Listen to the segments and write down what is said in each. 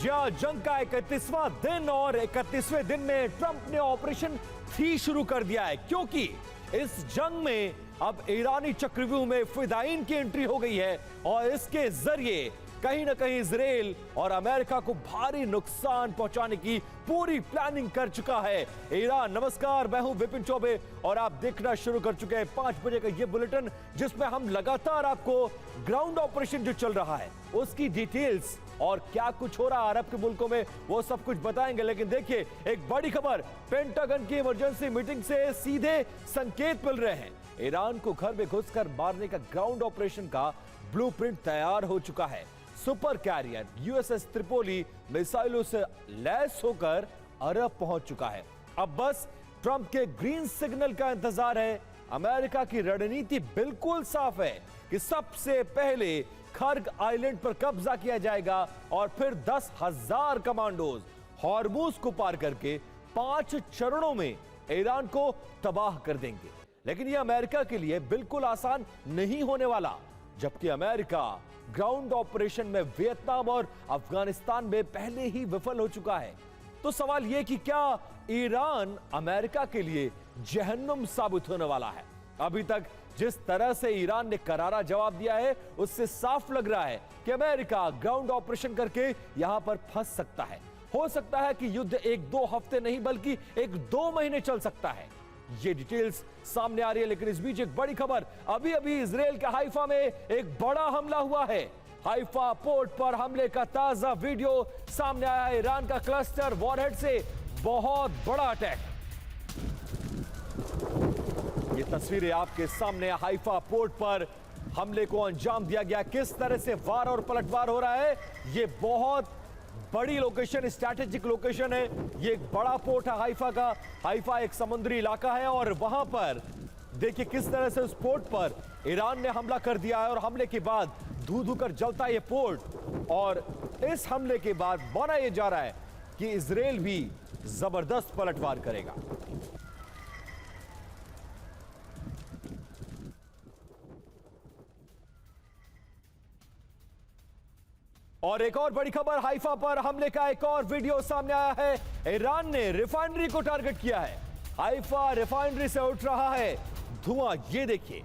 जहां जंग का 31वां दिन और 31वें दिन में ट्रंप ने ऑपरेशन 3 शुरू कर दिया है, क्योंकि इस जंग में अब ईरानी चक्रव्यूह में फिदाइन की एंट्री हो गई है और इसके जरिए कहीं ना कहीं इजराइल और अमेरिका को भारी नुकसान पहुंचाने की पूरी प्लानिंग कर चुका है ईरान। नमस्कार, मैं हूं विपिन चौबे और आप देखना शुरू कर चुके हैं 5 बजे का यह बुलेटिन, जिसमें हम लगातार आपको ग्राउंड ऑपरेशन जो चल रहा है उसकी डिटेल्स और क्या कुछ हो रहा है अरब के मुल्कों में वो सब कुछ बताएंगे। लेकिन देखिए, एक बड़ी खबर, पेंटागन की इमरजेंसी मीटिंग से सीधे संकेत मिल रहे हैं। ईरान को घर में घुसकर मारने का ग्राउंड ऑपरेशन का ब्लूप्रिंट तैयार हो चुका है। सुपर कैरियर यूएसएस त्रिपोली मिसाइलों से लैस होकर अरब पहुंच चुका है। अब बस ट्रंप के ग्रीन सिग्नल का इंतजार है। अमेरिका की रणनीति बिल्कुल साफ है कि सबसे पहले खर्ग आइलैंड पर कब्जा किया जाएगा और फिर 10,000 कमांडोज हॉर्मूज को पार करके 5 चरणों में ईरान को तबाह कर देंगे। लेकिन यह अमेरिका के लिए बिल्कुल आसान नहीं होने वाला, जबकि अमेरिका ग्राउंड ऑपरेशन में वियतनाम और अफगानिस्तान में पहले ही विफल हो चुका है। तो सवाल यह कि क्या ईरान अमेरिका के लिए जहन्नुम साबित होने वाला है? अभी तक जिस तरह से ईरान ने करारा जवाब दिया है उससे साफ लग रहा है कि अमेरिका ग्राउंड ऑपरेशन करके यहां पर फंस सकता है। हो सकता है कि युद्ध 1-2 हफ्ते नहीं बल्कि 1-2 महीने चल सकता है। ये डिटेल्स सामने आ रही है, लेकिन इस बीच एक बड़ी खबर, अभी अभी इजराइल के हाइफा में एक बड़ा हमला हुआ है। हाइफा पोर्ट पर हमले का ताजा वीडियो सामने आया है। ईरान का क्लस्टर वॉरहेड से बहुत बड़ा अटैक। ये तस्वीरें आपके सामने, हाइफा पोर्ट पर हमले को अंजाम दिया गया। किस तरह से वार और पलटवार हो रहा है, ये बहुत बड़ी लोकेशन, स्ट्रैटेजिक लोकेशन है। ये एक बड़ा पोर्ट है हाइफा का। हाइफा एक समुद्री इलाका है और वहां पर देखिए किस तरह से उस पोर्ट पर ईरान ने हमला कर दिया है और हमले के बाद धू धू कर जलता है ये पोर्ट। और इस हमले के बाद माना यह जा रहा है कि इजराइल भी जबरदस्त पलटवार करेगा। और एक और बड़ी खबर, हाइफा पर हमले का एक और वीडियो सामने आया है। ईरान ने रिफाइनरी को टारगेट किया है। हाइफा रिफाइनरी से उठ रहा है धुआं। ये देखिए,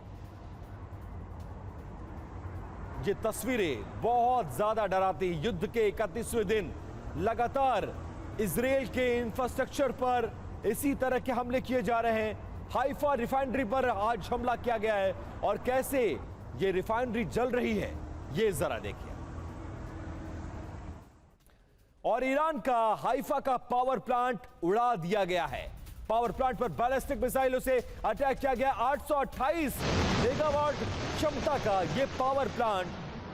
ये तस्वीरें बहुत ज्यादा डराती। युद्ध के 31वें दिन लगातार इजराइल के इंफ्रास्ट्रक्चर पर इसी तरह के हमले किए जा रहे हैं। हाइफा रिफाइनरी पर आज हमला किया गया है और कैसे ये रिफाइनरी जल रही है ये जरा देखिए। और ईरान का हाइफा का पावर प्लांट उड़ा दिया गया है। पावर प्लांट पर बैलिस्टिक मिसाइलों से अटैक किया गया। 828 मेगावाट क्षमता का यह पावर प्लांट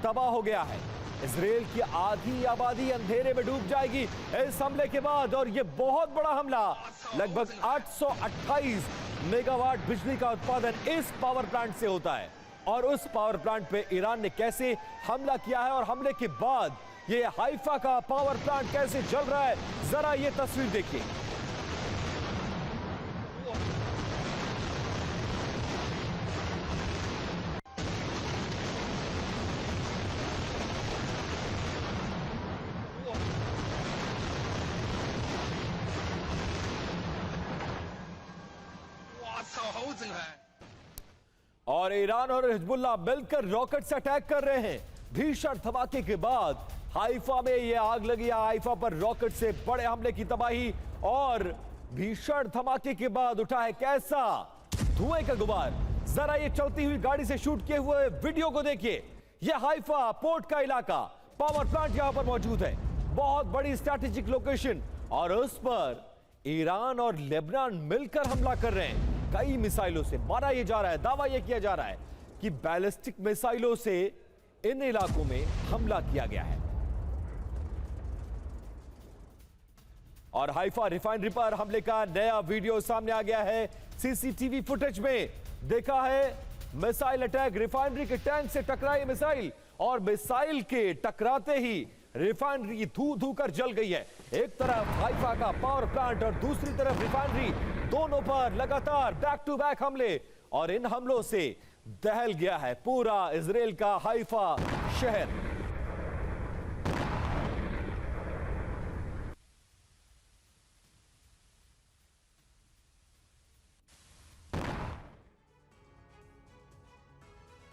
तबाह हो गया है। इजराइल की आधी आबादी अंधेरे में डूब जाएगी इस हमले के बाद। और यह बहुत बड़ा हमला, लगभग 828 मेगावाट बिजली का उत्पादन इस पावर प्लांट से होता है। और उस पावर प्लांट पे ईरान ने कैसे हमला किया है और हमले के बाद ये हाइफा का पावर प्लांट कैसे जल रहा है, जरा ये तस्वीर देखिए। और ईरान और हिजबुल्लाह मिलकर रॉकेट से अटैक कर रहे हैं। भीषण धमाके के बाद हाइफा में यह आग लगी। हाइफा पर रॉकेट से बड़े हमले की तबाही और भीषण धमाके के बाद उठा है कैसा धुएं का गुबार। जरा ये चलती हुई गाड़ी से शूट किए हुए वीडियो को देखिए। यह हाइफा पोर्ट का इलाका, पावर प्लांट यहां पर मौजूद है, बहुत बड़ी स्ट्रैटेजिक लोकेशन। और उस पर ईरान और लेबनान मिलकर हमला कर रहे हैं कई मिसाइलों से। माना यह जा रहा है, दावा यह किया जा रहा है कि बैलिस्टिक मिसाइलों से इन इलाकों में हमला किया गया है। और हाइफा रिफाइनरी पर हमले का नया वीडियो सामने आ गया है। सीसीटीवी फुटेज में देखा है मिसाइल अटैक। रिफाइनरी के टैंक से टकराई मिसाइल और मिसाइल के टकराते ही रिफाइनरी धू धू कर जल गई है। एक तरफ हाइफा का पावर प्लांट और दूसरी तरफ रिफाइनरी, दोनों पर लगातार बैक टू बैक हमले। और इन हमलों से दहल गया है पूरा इजराइल का हाइफा शहर।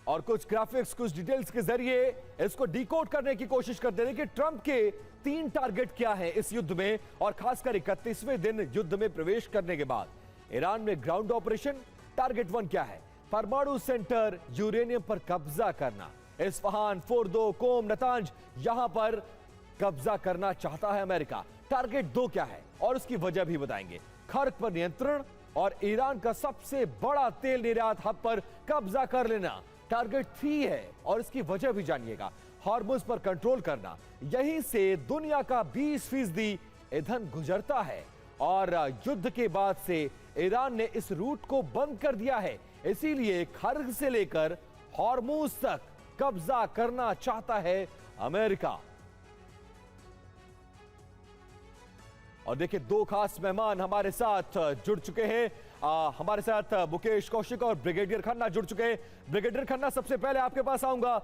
और कुछ ग्राफिक्स, कुछ डिटेल्स के जरिए इसको डिकोड करने की कोशिश करते हैं कि ट्रंप के 3 टारगेट क्या हैं इस युद्ध में, और खासकर 31वें दिन युद्ध में प्रवेश करने के बाद ईरान में ग्राउंड ऑपरेशन। टारगेट 1 क्या है? परमाणु सेंटर यूरेनियम पर कब्जा करना। इस्फहान, फोर्दो, कोम, नतांज, यहां पर कब्जा करना चाहता है अमेरिका। टारगेट 2 क्या है और उसकी वजह भी बताएंगे। खर्क पर नियंत्रण और ईरान का सबसे बड़ा तेल निर्यात हब पर कब्जा कर लेना। टारगेट 3 है और इसकी वजह भी जानिएगा। हॉर्मुज पर कंट्रोल करना, यहीं से दुनिया का 20% ईंधन गुजरता है और युद्ध के बाद से ईरान ने इस रूट को बंद कर दिया है, इसीलिए खर्क से लेकर हॉर्मुज तक कब्जा करना चाहता है अमेरिका। और देखिए 2 खास मेहमान हमारे साथ जुड़ चुके हैं। हमारे साथ मुकेश कौशिक और ब्रिगेडियर खन्ना जुड़ चुके हैं। ब्रिगेडियर खन्ना, सबसे पहले आपके पास आऊंगा।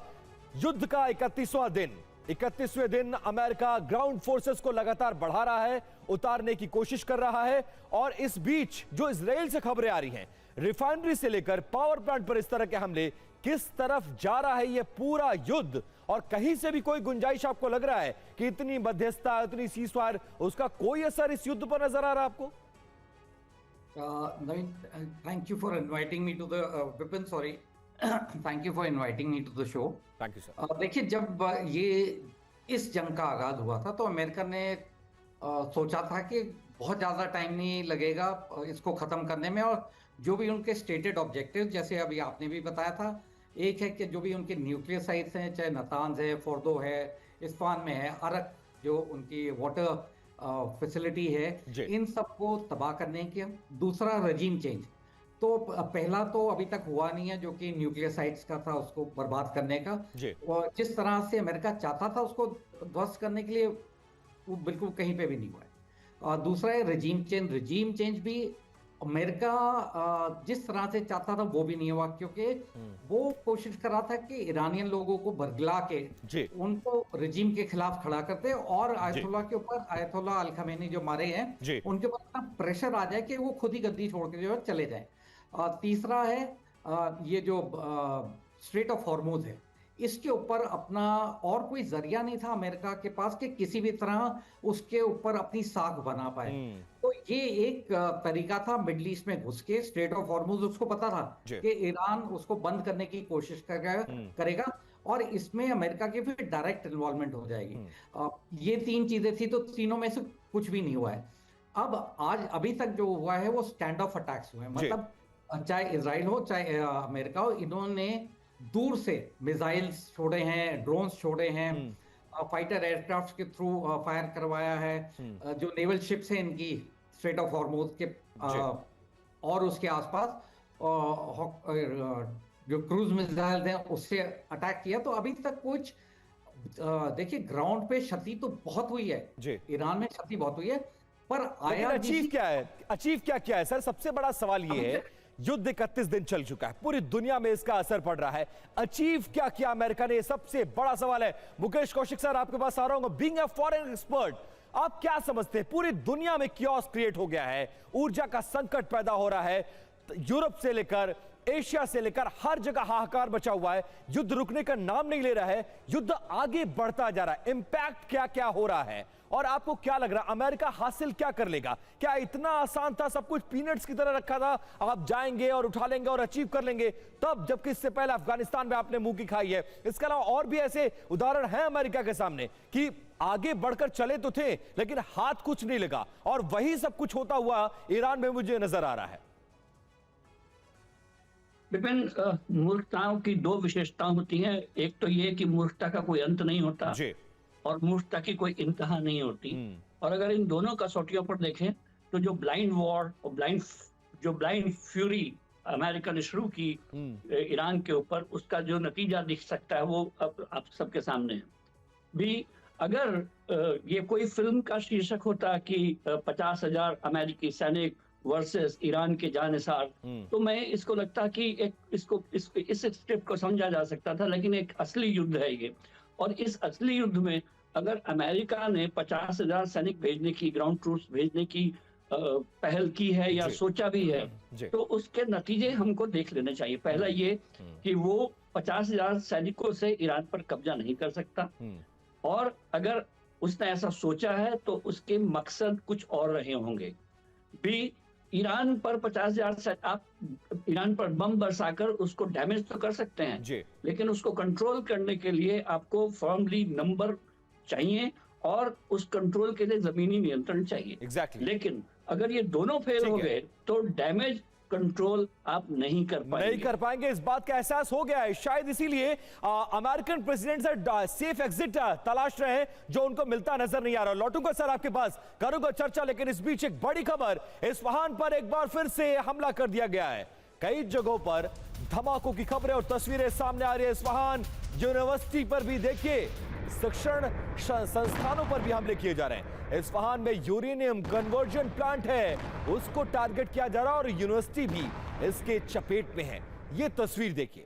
युद्ध का 31वां दिन, 31वें दिन अमेरिका ग्राउंड फोर्सेस को लगातार बढ़ा रहा है, उतारने की कोशिश कर रहा है, और इस बीच जो इजराइल से खबरें आ रही हैं, रिफाइनरी से लेकर पावर प्लांट पर इस तरह के हमले, किस तरफ जा रहा है यह पूरा युद्ध, और कहीं से भी कोई गुंजाइश आपको लग रहा है कि इतनी मध्यस्थता, इतनी सीजफायर, उसका कोई असर इस युद्ध पर नजर आ रहा है आपको? Naveen, thank you for inviting me to the Vipin, sorry. Thank you for inviting me to the show. Thank you, sir. देखिए, जब ये इस जंग का आगाज हुआ था तो अमेरिका ने सोचा था कि बहुत ज़्यादा टाइम नहीं लगेगा इसको ख़त्म करने में, और जो भी उनके स्टेटेड ऑब्जेक्टिव, जैसे अभी आपने भी बताया था, एक है कि जो भी उनके न्यूक्लियर साइट्स हैं, चाहे नतांज है, फोर्दो है, इस्फहान में है, अरक जो उनकी वाटर फैसिलिटी है, इन सबको तबाह करने की। दूसरा रजीम चेंज, तो पहला तो अभी तक हुआ नहीं है जो कि न्यूक्लियर साइट्स का था, उसको बर्बाद करने का, और जिस तरह से अमेरिका चाहता था उसको ध्वस्त करने के लिए, वो बिल्कुल कहीं पे भी नहीं हुआ है। और दूसरा है रजीम चेंज। रजीम चेंज भी अमेरिका जिस तरह से चाहता था वो भी नहीं हुआ, क्योंकि वो कोशिश कर रहा था कि ईरानियन लोगों को बरगला के उनको रजीम के खिलाफ खड़ा करते, और आयतुल्लाह के ऊपर, आयतुल्लाह अल खमेनी जो मारे हैं, उनके ऊपर इतना प्रेशर आ जाए कि वो खुद ही गद्दी छोड़ के जो है चले जाए। तीसरा है ये जो स्ट्रेट ऑफ हॉर्मुज है, इसके ऊपर अपना और कोई जरिया नहीं था अमेरिका के पास कि किसी भी तरह उसके ऊपर अपनी साख बना पाए। तो ये एक तरीका था मिडल ईस्ट में घुस के, स्ट्रेट ऑफ हॉर्मुज उसको पता था कि ईरान उसको बंद करने की कोशिश करेगा, और इसमें अमेरिका की फिर डायरेक्ट इन्वॉल्वमेंट हो जाएगी। ये 3 चीजें थी, तो तीनों में से कुछ भी नहीं हुआ है। अब आज अभी तक जो हुआ है वो स्टैंड ऑफ अटैक्स हुए, मतलब चाहे इजराइल हो चाहे अमेरिका हो, इन्होंने दूर से मिसाइल्स छोड़े हैं, ड्रोन्स छोड़े हैं, फाइटर एयरक्राफ्ट के थ्रू फायर करवाया है, जो नेवल शिप्स हैं इनकी स्ट्रेट ऑफ हॉर्मुज के और उसके आसपास जो क्रूज मिसाइल हैं उससे अटैक किया। तो अभी तक कुछ देखिए, ग्राउंड पे क्षति तो बहुत हुई है, ईरान में क्षति बहुत हुई है, पर आया अचीव क्या है? अचीव क्या है सर? सबसे बड़ा सवाल ये है, युद्ध 31 दिन चल चुका है, पूरी दुनिया में इसका असर पड़ रहा है, अचीव क्या किया अमेरिका ने? सबसे बड़ा सवाल है। मुकेश कौशिक सर, आपके पास आ रहा हूं। बीइंग अ फॉरेन एक्सपर्ट, आप क्या समझते हैं? पूरी दुनिया में कियोस क्रिएट हो गया है, ऊर्जा का संकट पैदा हो रहा है, यूरोप से लेकर एशिया से लेकर हर जगह हाहाकार बचा हुआ है, युद्ध रुकने का नाम नहीं ले रहा है, युद्ध आगे बढ़ता जा रहा है। इंपैक्ट क्या क्या हो रहा है, और आपको क्या लग रहा है अमेरिका हासिल क्या कर लेगा? क्या इतना आसान था? सब कुछ पीनट्स की तरह रखा था, आप जाएंगे और उठा लेंगे और अचीव कर लेंगे, तब जबकि इससे पहले अफगानिस्तान में आपने मुंह की खाई है। इसके अलावा और भी ऐसे उदाहरण हैं अमेरिका के सामने कि आगे बढ़कर चले तो थे लेकिन हाथ कुछ नहीं लगा, और वही सब कुछ होता हुआ ईरान में मुझे नजर आ रहा है। विपिन, मूर्खताओं की 2 विशेषताएं होती हैं। एक तो ये कि मूर्खता का कोई अंत नहीं होता, और मूर्खता की कोई इंतहा नहीं होती। और अगर इन दोनों कसौटियों पर देखें तो जो ब्लाइंड वॉर और ब्लाइंड फ्यूरी अमेरिका ने शुरू की ईरान के ऊपर, उसका जो नतीजा दिख सकता है वो अब आप सबके सामने है। भी अगर ये कोई फिल्म का शीर्षक होता कि 50,000 अमेरिकी सैनिक वर्सेस ईरान के जानिसार, तो मैं इसको लगता कि इस स्क्रिप्ट को समझा जा सकता था, लेकिन एक असली युद्ध है ये। और इस असली युद्ध में अगर अमेरिका ने 50,000 सैनिक भेजने की, ग्राउंड ट्रूप्स भेजने की पहल की है या सोचा भी है, तो उसके नतीजे हमको देख लेने चाहिए। पहला ये कि वो 50,000 सैनिकों से ईरान पर कब्जा नहीं कर सकता। और अगर उसने ऐसा सोचा है तो उसके मकसद कुछ और रहे होंगे। बी, ईरान पर 50,000 आप ईरान पर बम बरसाकर उसको डैमेज तो कर सकते हैं जी। लेकिन उसको कंट्रोल करने के लिए आपको फर्मली नंबर चाहिए और उस कंट्रोल के लिए जमीनी नियंत्रण चाहिए। एग्जैक्टली। लेकिन अगर ये दोनों फेल हो गए तो डैमेज कंट्रोल आप नहीं कर पाएंगे। इस बात का एहसास हो गया है, शायद इसीलिए American president sir safe exit तलाश रहे हैं जो उनको मिलता नजर नहीं आ रहा। लौटूंगा सर आपके पास, करूंगा चर्चा, लेकिन इस बीच एक बड़ी खबर, इस्फहान पर एक बार फिर से हमला कर दिया गया है। कई जगहों पर धमाकों की खबरें और तस्वीरें सामने आ रही है। इस्फहान यूनिवर्सिटी पर भी देखिए, शिक्षण संस्थानों पर भी हमले किए जा रहे हैं। इस्फहान में यूरेनियम कन्वर्जन प्लांट है, उसको टारगेट किया जा रहा है और यूनिवर्सिटी भी इसके चपेट में है। यह तस्वीर देखिए,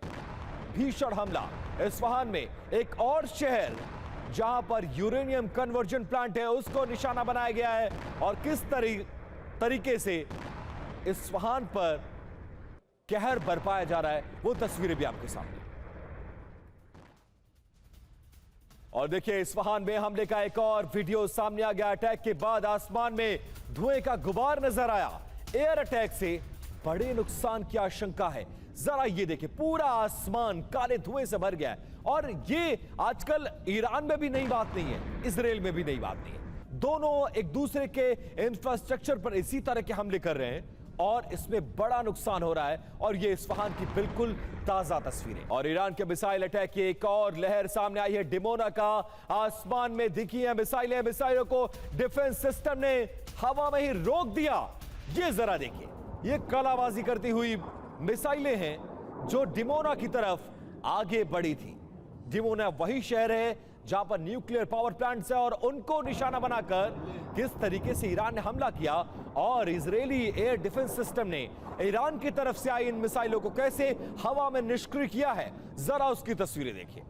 भीषण हमला इस्फहान में। एक और शहर जहां पर यूरेनियम कन्वर्जन प्लांट है उसको निशाना बनाया गया है और किस तरीके से इस्फहान पर कहर बरपाया जा रहा है वो तस्वीरें भी आपके सामने। और देखिए, इस्फहान में हमले का एक और वीडियो सामने आ गया। अटैक के बाद आसमान में धुएं का गुबार नजर आया। एयर अटैक से बड़े नुकसान की आशंका है। जरा ये देखिए, पूरा आसमान काले धुएं से भर गया है। और ये आजकल ईरान में भी नई बात नहीं है, इजराइल में भी नई बात नहीं है। दोनों एक दूसरे के इंफ्रास्ट्रक्चर पर इसी तरह के हमले कर रहे हैं और इसमें बड़ा नुकसान हो रहा है। और ये इस्फहान की बिल्कुल ताजा तस्वीरें। और ईरान के मिसाइल अटैक की एक और लहर सामने आई है। डिमोना का आसमान में दिखी है मिसाइलें। मिसाइलों को डिफेंस सिस्टम ने हवा में ही रोक दिया। ये जरा देखिए, ये कलाबाजी करती हुई मिसाइलें हैं जो डिमोना की तरफ आगे बढ़ी थी। डिमोना वही शहर है जहां पर न्यूक्लियर पावर प्लांट्स है और उनको निशाना बनाकर किस तरीके से ईरान ने हमला किया और इजरायली एयर डिफेंस सिस्टम ने ईरान की तरफ से आई इन मिसाइलों को कैसे हवा में निष्क्रिय किया है, जरा उसकी तस्वीरें देखिए।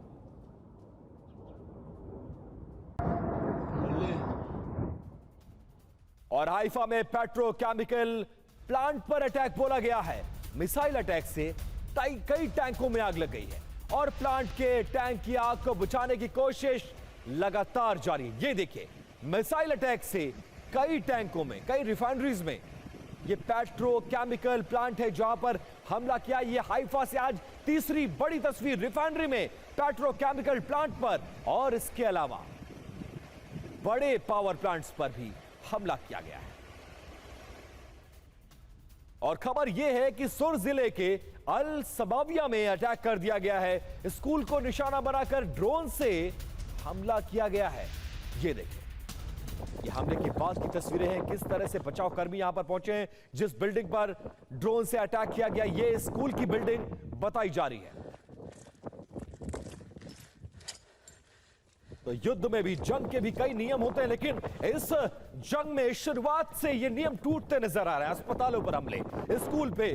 और हाइफा में पेट्रोकेमिकल प्लांट पर अटैक बोला गया है। मिसाइल अटैक से कई टैंकों में आग लग गई है और प्लांट के टैंक की आग को बुझाने की कोशिश लगातार जारी है। ये देखिए, मिसाइल अटैक से कई टैंकों में, कई रिफाइनरीज में, ये पेट्रोकेमिकल प्लांट है जहां पर हमला किया। ये हाइफा से आज तीसरी बड़ी तस्वीर, रिफाइनरी में पेट्रोकेमिकल प्लांट पर और इसके अलावा बड़े पावर प्लांट्स पर भी हमला किया गया है। और खबर यह है कि सुर जिले के अल सबाबिया में अटैक कर दिया गया है। स्कूल को निशाना बनाकर ड्रोन से हमला किया गया है। ये देखिए, ये हमले के बाद की तस्वीरें हैं। किस तरह से बचाव कर्मी यहां पर पहुंचे हैं। जिस बिल्डिंग पर ड्रोन से अटैक किया गया, ये स्कूल की बिल्डिंग बताई जा रही है। तो युद्ध में भी, जंग के भी कई नियम होते हैं, लेकिन इस जंग में शुरुआत से ये नियम टूटते नजर आ रहे हैं। अस्पतालों पर हमले, स्कूल पे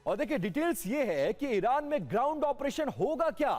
और देखिए, डिटेल्स ये है कि ईरान में ग्राउंड ऑपरेशन होगा क्या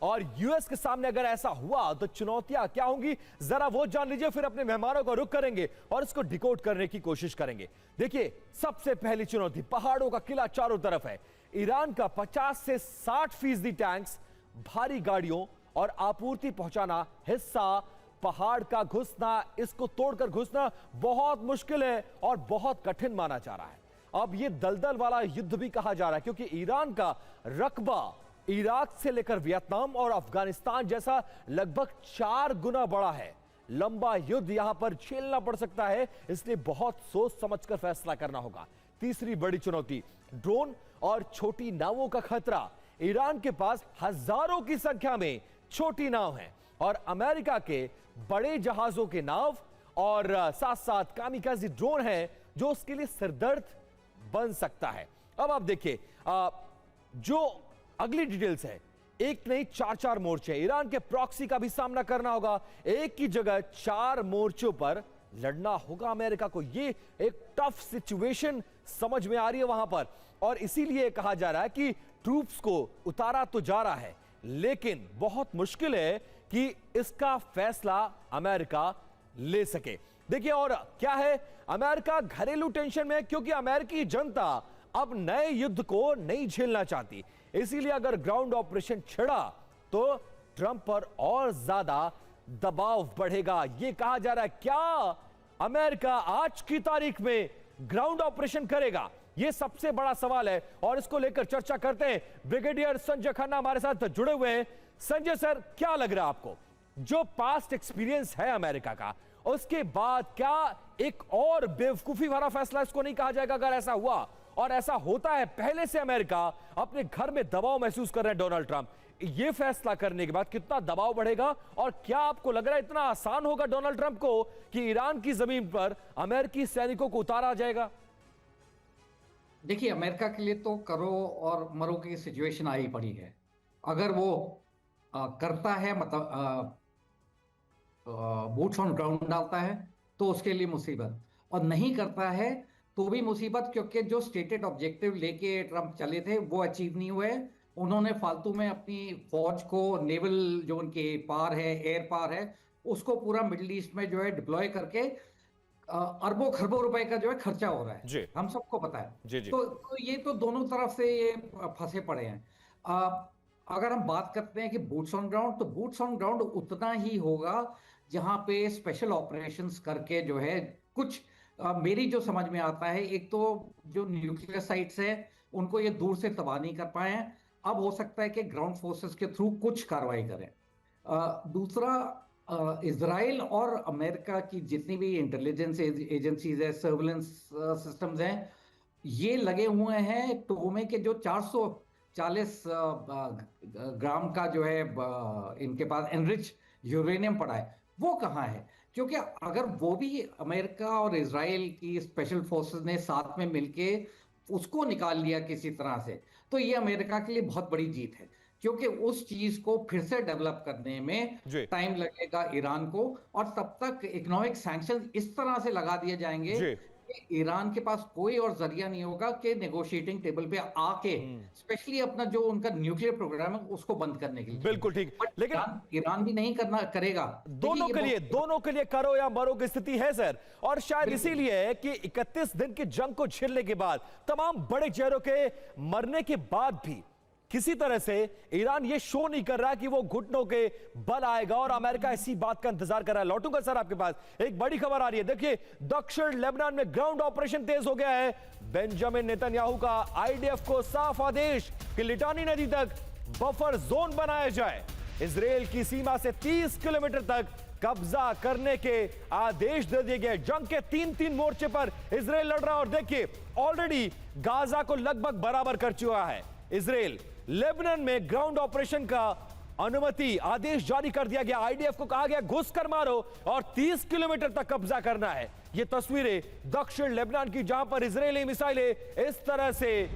और यूएस के सामने अगर ऐसा हुआ तो चुनौतियां क्या होंगी, जरा वो जान लीजिए। फिर अपने मेहमानों को रुख करेंगे और इसको डिकोड करने की कोशिश करेंगे। देखिए, सबसे पहली चुनौती, पहाड़ों का किला चारों तरफ है। ईरान का 50 से 60% टैंक्स, भारी गाड़ियों और आपूर्ति पहुंचाना हिस्सा पहाड़ का घुसना, इसको तोड़कर घुसना बहुत मुश्किल है और बहुत कठिन माना जा रहा है। अब ये दलदल वाला युद्ध भी कहा जा रहा है क्योंकि ईरान का रकबा इराक से लेकर वियतनाम और अफगानिस्तान जैसा लगभग 4 गुना बड़ा है। लंबा युद्ध यहां पर झेलना पड़ सकता है, इसलिए बहुत सोच समझकर फैसला करना होगा। तीसरी बड़ी चुनौती, ड्रोन और छोटी नावों का खतरा। ईरान के पास हजारों की संख्या में छोटी नाव हैं और अमेरिका के बड़े जहाजों के नाव और साथ साथ कामिकाज़ी ड्रोन है जो उसके लिए सिरदर्द बन सकता है। अब आप देखिए, जो अगली डिटेल्स है, एक नहीं 4 मोर्चे। ईरान के प्रॉक्सी का भी सामना करना होगा। एक की जगह 4 मोर्चों पर लड़ना होगा अमेरिका को। ये एक टफ सिचुएशन समझ में आ रही है वहां पर और इसीलिए कहा जा रहा है कि ट्रूप्स को उतारा तो जा रहा है, लेकिन बहुत मुश्किल है कि इसका फैसला अमेरिका ले सके। देखिए, और क्या है, अमेरिका घरेलू टेंशन में है क्योंकि अमेरिकी जनता अब नए युद्ध को नहीं झेलना चाहती। इसीलिए अगर ग्राउंड ऑपरेशन छिड़ा तो ट्रंप पर और ज्यादा दबाव बढ़ेगा। यह कहा जा रहा है, क्या अमेरिका आज की तारीख में ग्राउंड ऑपरेशन करेगा? यह सबसे बड़ा सवाल है और इसको लेकर चर्चा करते हैं। ब्रिगेडियर संजय खन्ना हमारे साथ जुड़े हुए हैं। संजय सर, क्या लग रहा है आपको, जो पास्ट एक्सपीरियंस है अमेरिका का, उसके बाद क्या एक और बेवकूफी भरा फैसला इसको नहीं कहा जाएगा अगर ऐसा हुआ? और ऐसा होता है, पहले से अमेरिका अपने घर में दबाव महसूस कर रहे हैं डोनाल्ड ट्रंप, ये फैसला करने के बाद कितना दबाव बढ़ेगा? और क्या आपको लग रहा है इतना आसान होगा डोनाल्ड ट्रंप को कि ईरान की जमीन पर अमेरिकी सैनिकों को उतारा जाएगा? देखिए, अमेरिका के लिए तो करो और मरो की सिचुएशन आई पड़ी है। अगर वो करता है, मतलब बूट्स ऑन ग्राउंड डालता है, तो उसके लिए मुसीबत, और नहीं करता है तो भी मुसीबत, क्योंकि जो स्टेटेड ऑब्जेक्टिव लेके ट्रंप चले थे वो अचीव नहीं हुए। उन्होंने फालतू में अपनी फौज को, नेवल जो उनके पार है, एयर पार है, उसको पूरा मिडिल ईस्ट में जो है डिप्लॉय करके अरबों खरबों रुपए का जो है खर्चा हो रहा है, हम सबको पता है। जी। तो ये तो दोनों तरफ से ये फंसे पड़े हैं। अगर हम बात करते हैं कि बूट्स ऑन ग्राउंड, तो बूट्स ऑन ग्राउंड उतना ही होगा जहां पे स्पेशल ऑपरेशंस करके जो है कुछ मेरी जो समझ में आता है, एक तो जो न्यूक्लियर साइट्स है उनको ये दूर से तबाह नहीं कर पाए हैं, अब हो सकता है कि ग्राउंड फोर्सेस के थ्रू कुछ कार्रवाई करें। दूसरा, इजराइल और अमेरिका की जितनी भी इंटेलिजेंस एजेंसीज है, सर्विलेंस सिस्टम्स हैं, ये लगे हुए हैं टोमे के जो 440 ग्राम का जो है इनके पास एनरिच यूरेनियम पड़ा है, वो कहाँ है? क्योंकि अगर वो भी अमेरिका और इजराइल की स्पेशल फोर्सेस ने साथ में मिलके उसको निकाल लिया किसी तरह से, तो ये अमेरिका के लिए बहुत बड़ी जीत है, क्योंकि उस चीज को फिर से डेवलप करने में टाइम लगेगा ईरान को, और तब तक इकोनॉमिक सैंक्शन इस तरह से लगा दिए जाएंगे कि ईरान के पास कोई और जरिया नहीं होगा कि नेगोशिएटिंग टेबल पे आके स्पेशली अपना जो उनका न्यूक्लियर प्रोग्राम है उसको बंद करने के लिए। बिल्कुल ठीक, लेकिन ईरान भी नहीं करेगा। दोनों के लिए करो या मरो की स्थिति है सर, और शायद इसीलिए है कि 31 दिन की जंग को झेलने के बाद, तमाम बड़े चेहरों के मरने के बाद भी किसी तरह से ईरान ये शो नहीं कर रहा कि वो घुटनों के बल आएगा, और अमेरिका इसी बात का इंतजार कर रहा है। लौटूंगा सर आपके पास, एक बड़ी खबर आ रही है। देखिए, दक्षिण लेबनान में ग्राउंड ऑपरेशन तेज हो गया है। बेंजामिन नेतन्याहू का आईडीएफ को साफ आदेश कि लिटानी नदी तक बफर जोन बनाया जाए। इजरायल की सीमा से 30 किलोमीटर तक कब्जा करने के आदेश दे दिए गए। जंग के 3 मोर्चे पर इजरायल लड़ रहा है, और देखिए ऑलरेडी गाजा को लगभग बराबर कर चुका है इजरायल। लेबनान में ग्राउंड ऑपरेशन का अनुमति आदेश जारी कर दिया गया। आईडीएफ को कहा गया घुस कर मारो और 30 किलोमीटर तक कब्जा करना है। ये तस्वीरें दक्षिण लेबनान की, जहां पर इजरायली मिसाइलें इस तरह से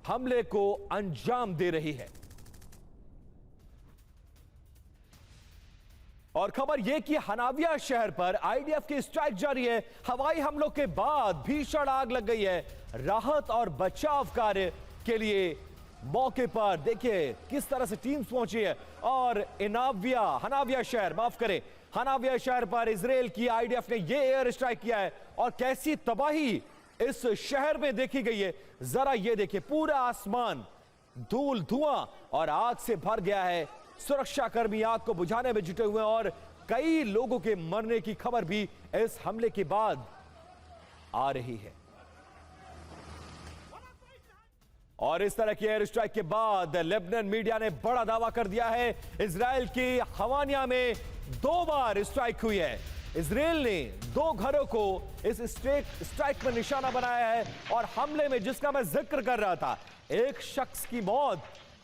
हमले को अंजाम दे रही है। और खबर यह कि हनाविया शहर पर आईडीएफ की स्ट्राइक जारी है। हवाई हमलों के बाद भीषण आग लग गई है। राहत और बचाव कार्य के लिए मौके पर देखिए किस तरह से टीम्स पहुंची है, और हनाविया शहर पर इजरायल की आईडीएफ ने यह एयर स्ट्राइक किया है, और कैसी तबाही इस शहर में देखी गई है। जरा ये देखिए, पूरा आसमान धूल, धुआं और आग से भर गया है। सुरक्षाकर्मी आग को बुझाने में जुटे हुए हैं, और कई लोगों के मरने की खबर भी इस हमले के बाद आ रही है। और इस तरह की एयर स्ट्राइक के बाद लेबनान मीडिया ने बड़ा दावा कर दिया है, इजरायल की हवानिया में 2 बार स्ट्राइक हुई है। इजरायल ने 2 घरों को इस स्ट्राइक में निशाना बनाया है, और हमले में जिसका मैं जिक्र कर रहा था, एक शख्स की मौत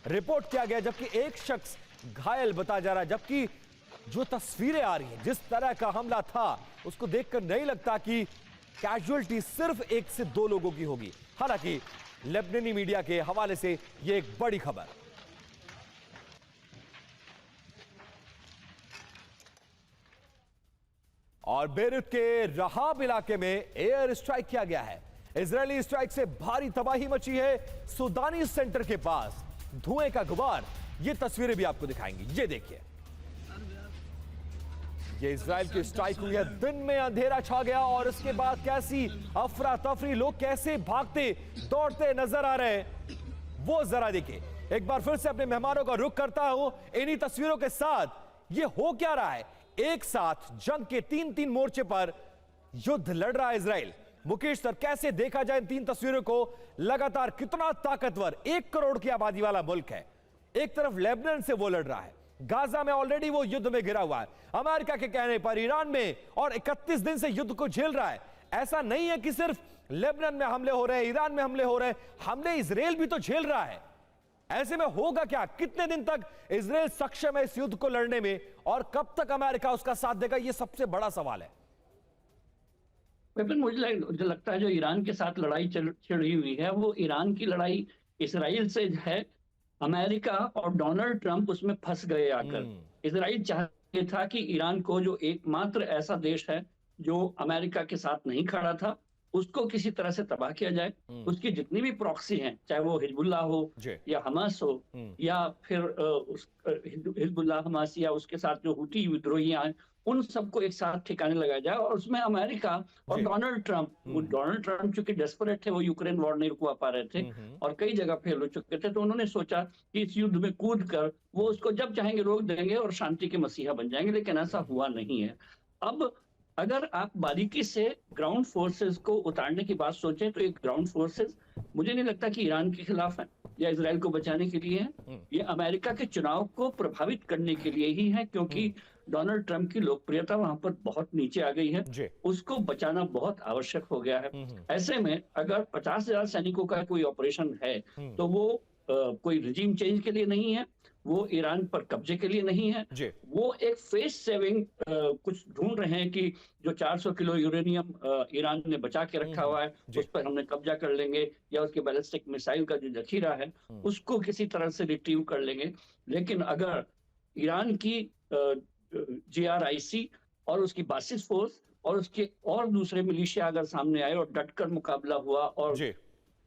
रिपोर्ट किया गया, जबकि एक शख्स घायल बताया जा रहा है। जबकि जो तस्वीरें आ रही हैं, जिस तरह का हमला था, उसको देखकर नहीं लगता कि कैजुअलिटी सिर्फ 1 से 2 लोगों की होगी। हालांकि लेबनानी मीडिया के हवाले से यह एक बड़ी खबर। और बेरूत के रहाब इलाके में एयर स्ट्राइक किया गया है। इजरायली स्ट्राइक से भारी तबाही मची है सुदानी सेंटर के पास। धुएं का गुबार, ये तस्वीरें भी आपको दिखाएंगी। ये देखिए, ये इजराइल की स्ट्राइक हुई है, दिन में अंधेरा छा गया और इसके बाद कैसी अफरा तफरी, लोग कैसे भागते दौड़ते नजर आ रहे हैं वो जरा देखिए। एक बार फिर से अपने मेहमानों का रुख करता हूं इन्हीं तस्वीरों के साथ। ये हो क्या रहा है? एक साथ जंग के तीन तीन मोर्चे पर युद्ध लड़ रहा है इजराइल। मुकेश सर, कैसे देखा जाए इन तीन तस्वीरों को? लगातार कितना ताकतवर 1 करोड़ की आबादी वाला मुल्क है। एक तरफ लेबनान से वो लड़ रहा है, गाजा में ऑलरेडी वो युद्ध में घिरा हुआ है, अमेरिका के कहने पर ईरान में, और 31 दिन से युद्ध को झेल रहा है। ऐसा नहीं है कि सिर्फ लेबनान में हमले हो रहे हैं, ईरान में हमले हो रहे हैं, हमले इजराइल भी तो झेल रहा है। ऐसे में होगा क्या? कितने दिन तक इजराइल सक्षम है इस युद्ध को लड़ने में, और कब तक अमेरिका उसका साथ देगा? यह सबसे बड़ा सवाल है। मुझे लगता है जो ईरान के साथ लड़ाई छिड़ी हुई है वो ईरान की लड़ाई इसराइल से है। अमेरिका और डोनाल्ड ट्रंप उसमें फंस गए आकर। इसराइल चाहते था कि ईरान को, जो एकमात्र ऐसा देश है जो अमेरिका के साथ नहीं खड़ा था, उसको किसी तरह से तबाह किया जाए। उसकी जितनी भी प्रॉक्सी हैं, चाहे वो हिजबुल्लाह हो या हमास हो या फिर हिजबुल्लाह, हमास या उसके साथ जो हुती विद्रोहियां हैं, उन सबको एक साथ ठिकाने लगाया जाए। और उसमें अमेरिका और डोनाल्ड ट्रंप चूंकि डेस्परेट थे, वो यूक्रेन वॉर नहीं रुकवा पा रहे थे और कई जगह फेल हो चुके थे, तो उन्होंने सोचा कि इस युद्ध में कूद कर वो उसको जब चाहेंगे रोक देंगे और शांति के मसीहा बन जाएंगे, लेकिन ऐसा हुआ नहीं है। अब अगर आप बारीकी से ग्राउंड फोर्सेस को उतारने की बात सोचें तो एक ग्राउंड फोर्सेस मुझे नहीं लगता कि ईरान के खिलाफ है या इजराइल को बचाने के लिए है। ये अमेरिका के चुनाव को प्रभावित करने के लिए ही है, क्योंकि डोनाल्ड ट्रंप की लोकप्रियता वहां पर बहुत नीचे आ गई है, उसको बचाना बहुत आवश्यक हो गया है। ऐसे में अगर 50,000 सैनिकों का कोई ऑपरेशन है तो वो कोई रिजीम चेंज के लिए नहीं है, वो ईरान पर कब्जे के लिए नहीं है, वो एक फेस सेविंग कुछ ढूंढ रहे हैं कि जो 400 किलो यूरेनियम ईरान ने बचा के रखा हुआ है उस पर हमने कब्जा कर लेंगे, या उसके बैलिस्टिक मिसाइल का जो जखीरा है उसको किसी तरह से रिट्रीव कर लेंगे। लेकिन अगर ईरान की GRIC और उसकी बासिस फोर्स और उसके और दूसरे मिलिशिया अगर सामने आए और डटकर मुकाबला हुआ और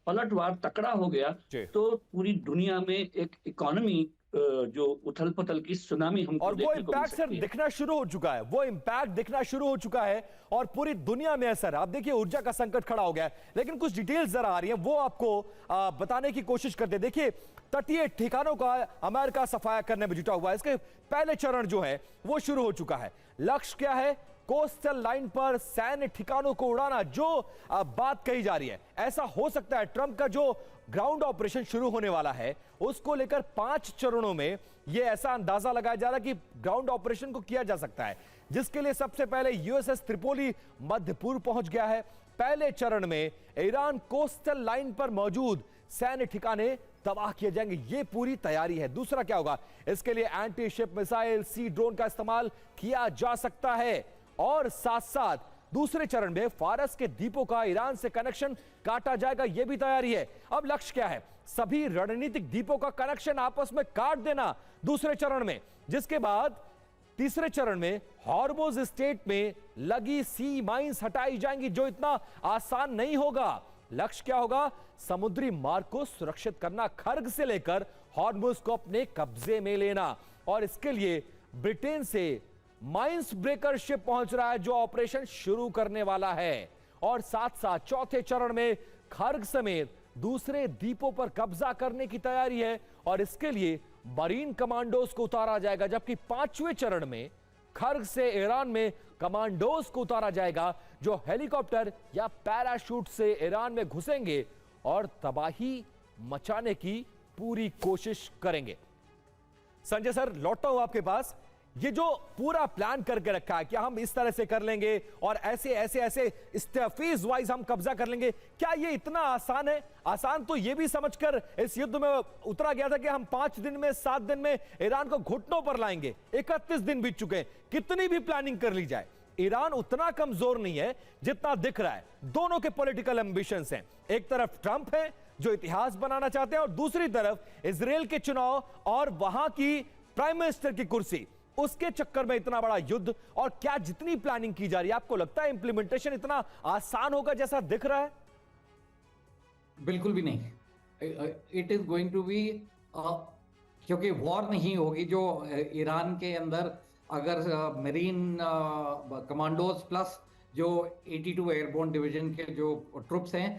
पलटवार तकड़ा हो गया, तो पूरी दुनिया में एक इकोनॉमी जो उथल पुथल की सुनामी हमको और वो इम्पैक्ट सर दिखना शुरू हो चुका है, वो इम्पैक्ट दिखना शुरू हो चुका है और पूरी दुनिया में असर। आप देखिए ऊर्जा का संकट खड़ा हो गया है, लेकिन कुछ डिटेल्स जरा आ रही हैं, वो आपको बताने की कोशिश करते हैं। देखिए तटीय ठिकानों का अमेरिका सफाया करने में जुटा हुआ है। इसके पहले चरण जो है वो शुरू हो चुका है। लक्ष्य क्या है? कोस्टल लाइन पर सैन्य ठिकानों को उड़ाना, जो बात कही जा रही है। ऐसा हो सकता है ट्रंप का जो ग्राउंड ऑपरेशन शुरू होने वाला है उसको लेकर 5 चरणों में यह ऐसा अंदाजा लगाया जा रहा है कि ग्राउंड ऑपरेशन को किया जा सकता है, जिसके लिए सबसे पहले USS त्रिपोली मध्य पूर्व पहुंच गया है। पहले चरण में ईरान कोस्टल लाइन पर मौजूद सैन्य ठिकाने तबाह किए जाएंगे, ये पूरी तैयारी है। दूसरा क्या होगा? इसके लिए एंटी शिप मिसाइल, सी ड्रोन का इस्तेमाल किया जा सकता है और साथ साथ दूसरे चरण में फारस के द्वीपों का ईरान से कनेक्शन काटा जाएगा, यह भी तैयारी है। अब लक्ष्य क्या है? सभी रणनीतिक द्वीपों का कनेक्शन आपस में काट देना दूसरे चरण में, जिसके बाद तीसरे चरण में हॉर्मुज स्ट्रेट में लगी सी माइंस हटाई जाएंगी, जो इतना आसान नहीं होगा। लक्ष्य क्या होगा? समुद्री मार्ग को सुरक्षित करना, खर्ग से लेकर हॉर्मुज को अपने कब्जे में लेना, और इसके लिए ब्रिटेन से माइंस ब्रेकर शिप पहुंच रहा है जो ऑपरेशन शुरू करने वाला है। और साथ साथ चौथे चरण में खर्ग समेत दूसरे द्वीपों पर कब्जा करने की तैयारी है और इसके लिए मरीन कमांडोज को उतारा जाएगा, जबकि 5वें चरण में खर्ग से ईरान में कमांडोज को उतारा जाएगा जो हेलीकॉप्टर या पैराशूट से ईरान में घुसेंगे और तबाही मचाने की पूरी कोशिश करेंगे। संजय सर, लौटता हूं आपके पास। ये जो पूरा प्लान करके रखा है, क्या हम इस तरह से कर लेंगे और ऐसे ऐसे ऐसे फेज वाइज हम कब्जा कर लेंगे, क्या ये इतना आसान है? आसान तो ये भी समझकर इस युद्ध में उतरा गया था कि हम 5 दिन में 7 दिन में ईरान को घुटनों पर लाएंगे। 31 दिन बीत चुके हैं, कितनी भी प्लानिंग कर ली जाए ईरान उतना कमजोर नहीं है जितना दिख रहा है। दोनों के पॉलिटिकल एम्बिशंस हैं, एक तरफ ट्रंप है जो इतिहास बनाना चाहते हैं और दूसरी तरफ इजराइल के चुनाव और वहां की प्राइम मिनिस्टर की कुर्सी, उसके चक्कर में इतना बड़ा युद्ध। और क्या जितनी प्लानिंग की जा रही है, आपको लगता है इंप्लीमेंटेशन इतना आसान होगा जैसा दिख रहा है? बिल्कुल भी नहीं। It is going to be, क्योंकि वॉर नहीं होगी जो ईरान के अंदर अगर मरीन कमांडोज प्लस जो 82 एयरबोर्न डिवीजन के जो ट्रुप्स हैं,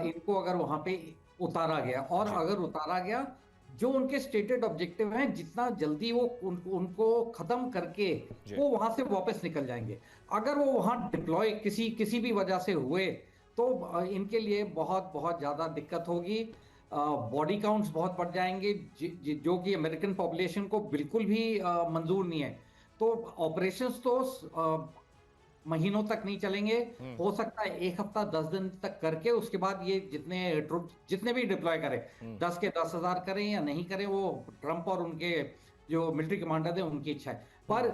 इनको अगर वहां पे उतारा गया, और अगर उतारा गया, जो उनके स्टेटेड ऑब्जेक्टिव हैं, जितना जल्दी वो उनको खत्म करके वो वहां से वापस निकल जाएंगे। अगर वो वहां डिप्लॉय किसी भी वजह से हुए तो इनके लिए बहुत बहुत ज्यादा दिक्कत होगी। बॉडी काउंट्स बहुत बढ़ जाएंगे, जो कि अमेरिकन पॉपुलेशन को बिल्कुल भी मंजूर नहीं है। तो ऑपरेशंस तो महीनों तक नहीं चलेंगे, हो सकता है 1 हफ्ता 10 दिन तक करके उसके बाद ये जितने भी डिप्लॉय करें, 10 के 10,000 करें या नहीं करें, वो ट्रंप और उनके जो मिलिट्री कमांडर है उनकी इच्छा है। पर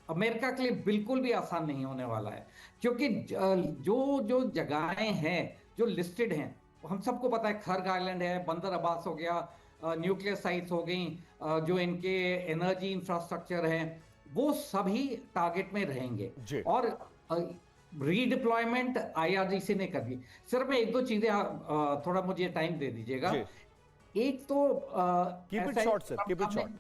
अमेरिका के लिए बिल्कुल भी आसान नहीं होने वाला है, क्योंकि जो जगहें हैं जो लिस्टेड हैं, हम सबको पता है, खर्ग आइलैंड है, बंदर अब्बास हो गया, न्यूक्लियर साइट्स हो गई, जो इनके एनर्जी इंफ्रास्ट्रक्चर है, वो सभी टारगेट में रहेंगे। और रीडिप्लॉयमेंट आईआरजीसी ने कर दी। सिर्फ मैं 1-2 चीजें, थोड़ा मुझे टाइम दे दीजिएगा। एक तो keep it short sir, keep it short.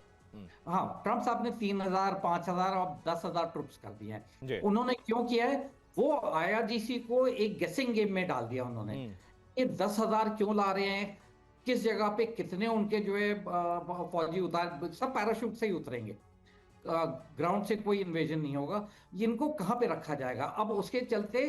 हाँ, ट्रंप साहब ने 3,000, 5,000 और 10,000 ट्रुप्स कर दिए हैं। उन्होंने क्यों किया है? वो आईआरजीसी को एक गेसिंग गेम में डाल दिया उन्होंने। ये 10,000 क्यों ला रहे हैं, किस जगह पे कितने उनके जो है फौजी उतार, सब पैराशूट से ही उतरेंगे, ग्राउंड से कोई इन्वेजन नहीं होगा, इनको कहां पे रखा जाएगा? अब उसके चलते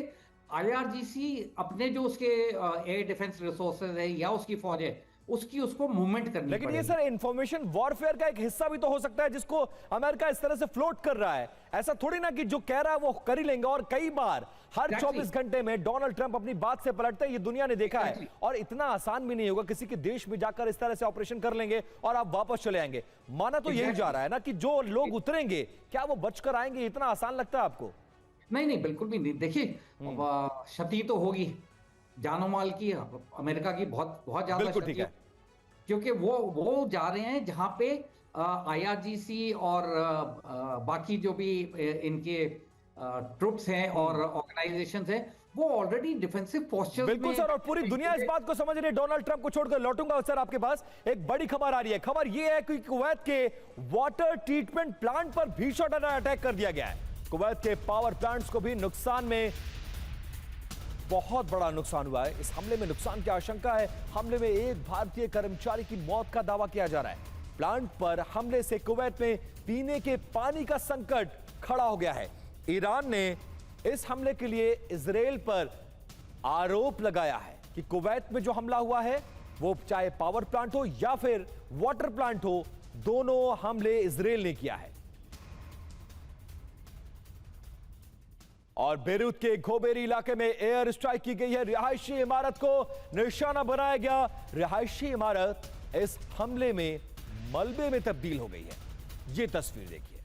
आईआरजीसी अपने जो उसके एयर डिफेंस रिसोर्सेज है या उसकी फौज है, उसको मूवमेंट करनी लेकिन ये सर इंफॉर्मेशन वॉरफेयर का एक हिस्सा भी तो हो सकता है, जिसको अमेरिका इस तरह से फ्लोट कर रहा है। ऐसा थोड़ी ना कि जो कह रहा है वो कर ही लेंगे। और कई बार हर 24 घंटे में डोनाल्ड ट्रंप अपनी बात से पलटते हैं, ये दुनिया ने देखा है। और इतना आसान भी नहीं होगा, किसी के देश में जाकर इस तरह से ऑपरेशन कर लेंगे और आप वापस चले आएंगे। माना तो यही जा रहा है ना कि जो लोग उतरेंगे, क्या वो बचकर आएंगे? इतना आसान लगता है आपको? नहीं, बिल्कुल भी नहीं। देखिए, क्षति तो होगी, जानो माल की, अमेरिका की बहुत बहुत ज्यादा क्षति है, क्योंकि वो जा रहे हैं जहां पे आईआरजीसी और बाकी जो भी इनके ट्रुप्स हैं और ऑर्गेनाइजेशंस हैं, वो ऑलरेडी डिफेंसिव पोस्चर। बिल्कुल सर, और पूरी दुनिया इस बात को समझ रही है। डोनाल्ड ट्रंप को छोड़कर लौटूंगा सर आपके पास। एक बड़ी खबर आ रही है। खबर यह है कि कुवैत के वाटर ट्रीटमेंट प्लांट पर भीषण अटैक कर दिया गया है। कुवैत के पावर प्लांट्स को भी नुकसान में, बहुत बड़ा नुकसान हुआ है। इस हमले में नुकसान की आशंका है। हमले में एक भारतीय कर्मचारी की मौत का दावा किया जा रहा है। प्लांट पर हमले से कुवैत में पीने के पानी का संकट खड़ा हो गया है। ईरान ने इस हमले के लिए इजराइल पर आरोप लगाया है कि कुवैत में जो हमला हुआ है, वो चाहे पावर प्लांट हो या फिर वाटर प्लांट हो, दोनों हमले इजराइल ने किया है। और बेरूत के घोबेरी इलाके में एयर स्ट्राइक की गई है। रिहायशी इमारत को निशाना बनाया गया। रिहायशी इमारत इस हमले में मलबे में तब्दील हो गई है। ये तस्वीर देखिए,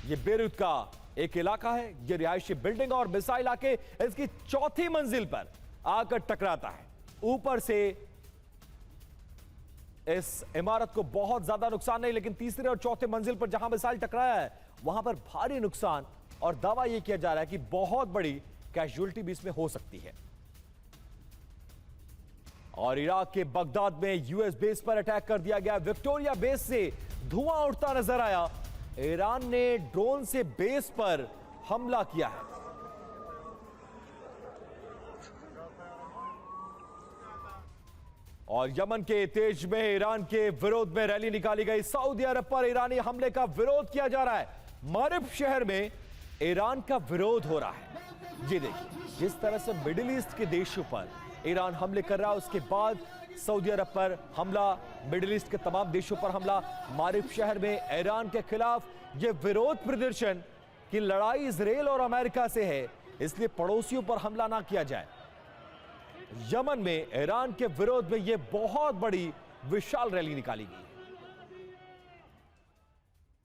ये बेरूत का एक इलाका है। ये रिहायशी बिल्डिंग और मिसाइल आके इसकी 4थी मंजिल पर आकर टकराता है। ऊपर से इस इमारत को बहुत ज्यादा नुकसान नहीं, लेकिन 3रे और 4थे मंजिल पर जहां मिसाइल टकराया है, वहां पर भारी नुकसान। और दावा यह किया जा रहा है कि बहुत बड़ी कैजुअलिटी भी इसमें हो सकती है। और इराक के बगदाद में यूएस बेस पर अटैक कर दिया गया। विक्टोरिया बेस से धुआं उठता नजर आया। ईरान ने ड्रोन से बेस पर हमला किया है। और यमन के तेज में ईरान के विरोध में रैली निकाली गई। सऊदी अरब पर ईरानी हमले का विरोध किया जा रहा है। मारिब शहर में ईरान का विरोध हो रहा है। ये देखिए, जिस तरह से मिडिल ईस्ट के देशों पर ईरान हमले कर रहा है, उसके बाद सऊदी अरब पर हमला, मिडिल ईस्ट के तमाम देशों पर हमला। मारिब शहर में ईरान के खिलाफ यह विरोध प्रदर्शन कि लड़ाई इजराइल और अमेरिका से है, इसलिए पड़ोसियों पर हमला ना किया जाए। यमन में ईरान के विरोध में यह बहुत बड़ी विशाल रैली निकाली गई।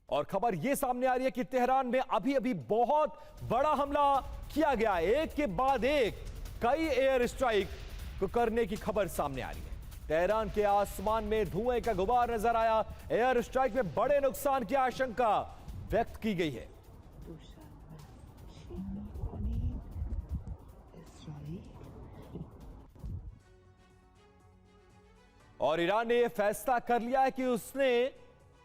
और खबर यह सामने आ रही है कि तेहरान में अभी अभी बहुत बड़ा हमला किया गया। एक के बाद एक कई एयर स्ट्राइक को करने की खबर सामने आ रही है। तेहरान के आसमान में धुएं का गुबार नजर आया। एयर स्ट्राइक में बड़े नुकसान की आशंका व्यक्त की गई है। और ईरान ने यह फैसला कर लिया है कि उसने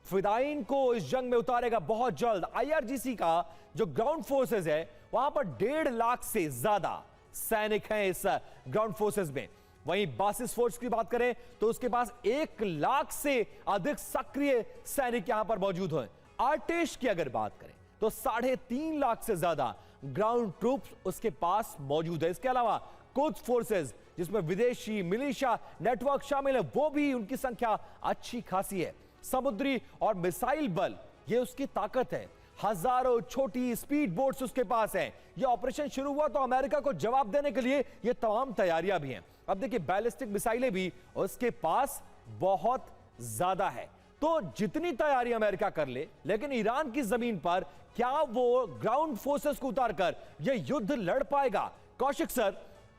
फिदाइन को इस जंग में उतारेगा बहुत जल्द। आईआरजीसी का जो ग्राउंड फोर्सेस है वहां पर 1.5 लाख से ज्यादा सैनिक हैं इस ग्राउंड फोर्सेस में। वहीं बासिस फोर्स की बात करें तो उसके पास 1 लाख से अधिक सक्रिय सैनिक यहां पर मौजूद हैं। आर्टेश की अगर बात करें तो 3.5 लाख से ज्यादा ग्राउंड ट्रूप्स उसके पास मौजूद है। इसके अलावा कुछ फोर्सेस जिसमें विदेशी मिलिशिया नेटवर्क शामिल है, वो भी उनकी संख्या अच्छी खासी है। समुद्री और मिसाइल बल ये उसकी ताकत है। हजारों छोटी स्पीड बोट्स उसके पास हैं। ये ऑपरेशन शुरू हुआ तो अमेरिका को जवाब देने के लिए ये तमाम तैयारियां भी हैं। अब देखिए बैलिस्टिक मिसाइलें भी उसके पास बहुत ज्यादा है। तो जितनी तैयारी अमेरिका कर ले, लेकिन ईरान की जमीन पर क्या वो ग्राउंड फोर्सेस को उतारकर यह युद्ध लड़ पाएगा? कौशिक सर,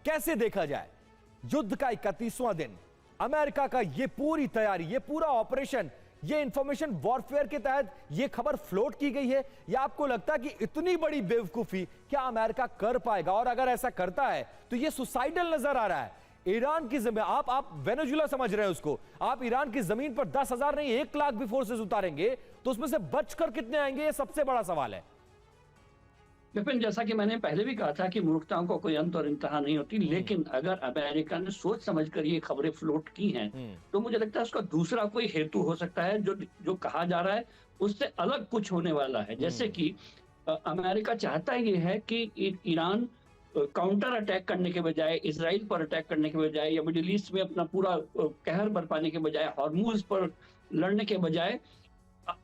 कैसे देखा जाए युद्ध का 31वां दिन, अमेरिका का यह पूरी तैयारी, यह पूरा ऑपरेशन, ये इंफॉर्मेशन वॉरफेयर के तहत ये खबर फ्लोट की गई है, या आपको लगता है कि इतनी बड़ी बेवकूफी क्या अमेरिका कर पाएगा? और अगर ऐसा करता है तो ये सुसाइडल नजर आ रहा है। ईरान की जमीन, आप वेनेजुला समझ रहे हैं उसको, आप ईरान की जमीन पर 10,000 नहीं 1 लाख भी फोर्सेस उतारेंगे तो उसमें से बचकर कितने आएंगे, ये सबसे बड़ा सवाल है। विपिन, जैसा कि मैंने पहले भी कहा था कि मूर्खताओं को कोई अंत और इंतहा नहीं होती, लेकिन अगर अमेरिका ने सोच समझकर ये खबरें फ्लोट की हैं तो मुझे लगता है उसका दूसरा कोई हेतु हो सकता है जो कहा जा रहा है उससे अलग कुछ होने वाला है। जैसे कि अमेरिका चाहता ये है कि ईरान काउंटर अटैक करने के बजाय, इजराइल पर अटैक करने के बजाय, या मिडिल ईस्ट में अपना पूरा कहर बरपाने के बजाय, हॉर्मुज पर लड़ने के बजाय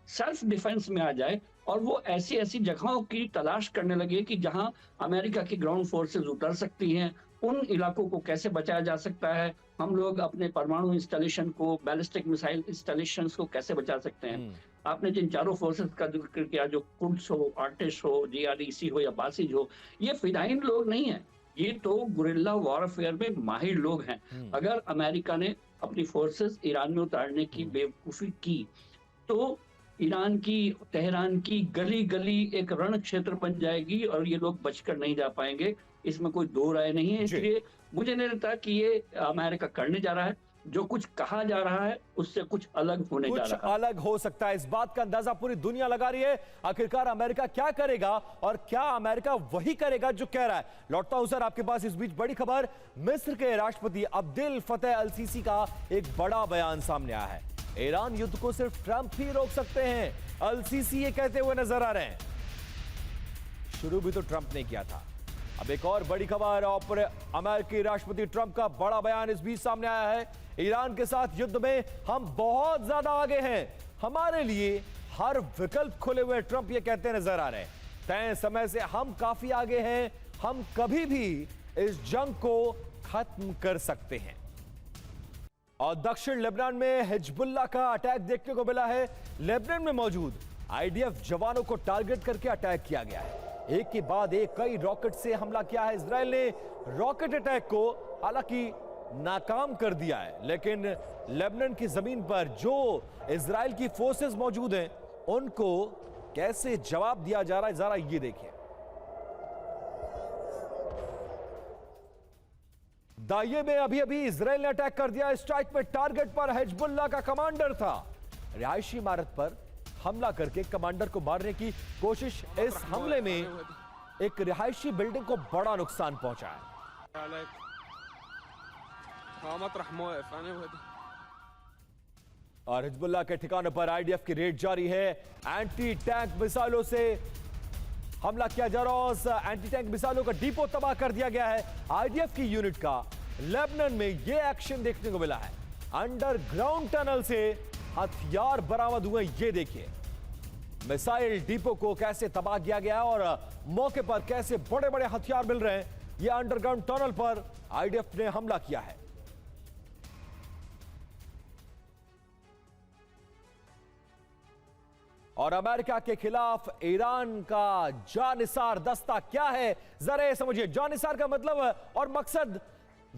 सेल्फ डिफेंस में आ जाए और वो ऐसी ऐसी जगहों की तलाश करने लगे कि जहां अमेरिका की ग्राउंड फोर्सेस उतर सकती हैं। उन इलाकों को कैसे बचाया जा सकता है, हम लोग अपने परमाणु इंस्टॉलेशन को, बैलिस्टिक मिसाइल इंस्टॉलेशंस को कैसे बचा सकते हैं। आपने जिन चारों फोर्सेस का जिक्र किया, जो कुड्स हो, आर्टिश हो, GREC हो या बासिज हो, ये फिदाइन लोग नहीं है, ये तो गुरिल्ला वॉरफेयर में माहिर लोग हैं। अगर अमेरिका ने अपनी फोर्सेस ईरान में उतारने की बेवकूफी की तो ईरान की, तेहरान की गली गली एक रण क्षेत्र बन जाएगी और ये लोग बचकर नहीं जा पाएंगे, इसमें कोई दो राय नहीं है। इसलिए मुझे नहीं लगता कि ये अमेरिका करने जा रहा है। जो कुछ कहा जा रहा है उससे कुछ अलग होने जा रहा है, कुछ अलग हो सकता है। इस बात का अंदाजा पूरी दुनिया लगा रही है। आखिरकार अमेरिका क्या करेगा और क्या अमेरिका वही करेगा जो कह रहा है? लौटता हूं सर आपके पास। इस बीच बड़ी खबर, मिस्र के राष्ट्रपति अब्देल फतेह अल सीसी का एक बड़ा बयान सामने आया है। ईरान युद्ध को सिर्फ ट्रंप ही रोक सकते हैं, अल सीसी ये कहते हुए नजर आ रहे हैं। शुरू भी तो ट्रंप ने किया था। अब एक और बड़ी खबर, अमेरिकी राष्ट्रपति ट्रंप का बड़ा बयान इस बीच सामने आया है। ईरान के साथ युद्ध में हम बहुत ज्यादा आगे हैं, हमारे लिए हर विकल्प खुले हुए, ट्रंप ये कहते नजर आ रहे हैं। तय समय से हम काफी आगे हैं, हम कभी भी इस जंग को खत्म कर सकते हैं। और दक्षिण लेबनान में हिजबुल्लाह का अटैक देखने को मिला है। लेबनान में मौजूद IDF जवानों को टारगेट करके अटैक किया गया है। एक के बाद एक कई रॉकेट से हमला किया है इजराइल ने। रॉकेट अटैक को हालांकि नाकाम कर दिया है, लेकिन लेबनान की जमीन पर जो इजराइल की फोर्सेस मौजूद हैं उनको कैसे जवाब दिया जा रहा है, जरा ये देखिए। दाइये में अभी अभी इजराइल ने अटैक कर दिया। स्ट्राइक में टारगेट पर हिजबुल्लाह का कमांडर था। रिहायशी इमारत पर हमला करके कमांडर को मारने की कोशिश। इस हमले में एक रिहायशी बिल्डिंग को बड़ा नुकसान पहुंचा है। और हिजबुल्लाह के ठिकानों पर IDF की रेड जारी है। एंटी टैंक मिसाइलों से हमला किया जा रहा है। एंटी टैंक मिसाइलों का डिपो तबाह कर दिया गया है। IDF की यूनिट का लेबनान में यह एक्शन देखने को मिला है। अंडरग्राउंड टनल से हथियार बरामद हुए, ये देखिए। मिसाइल डिपो को कैसे तबाह किया गया और मौके पर कैसे बड़े बड़े हथियार मिल रहे हैं। यह अंडरग्राउंड टनल पर IDF ने हमला किया है। और अमेरिका के खिलाफ ईरान का जानिसार दस्ता क्या है, जरा समझिए। जानिसार का मतलब और मकसद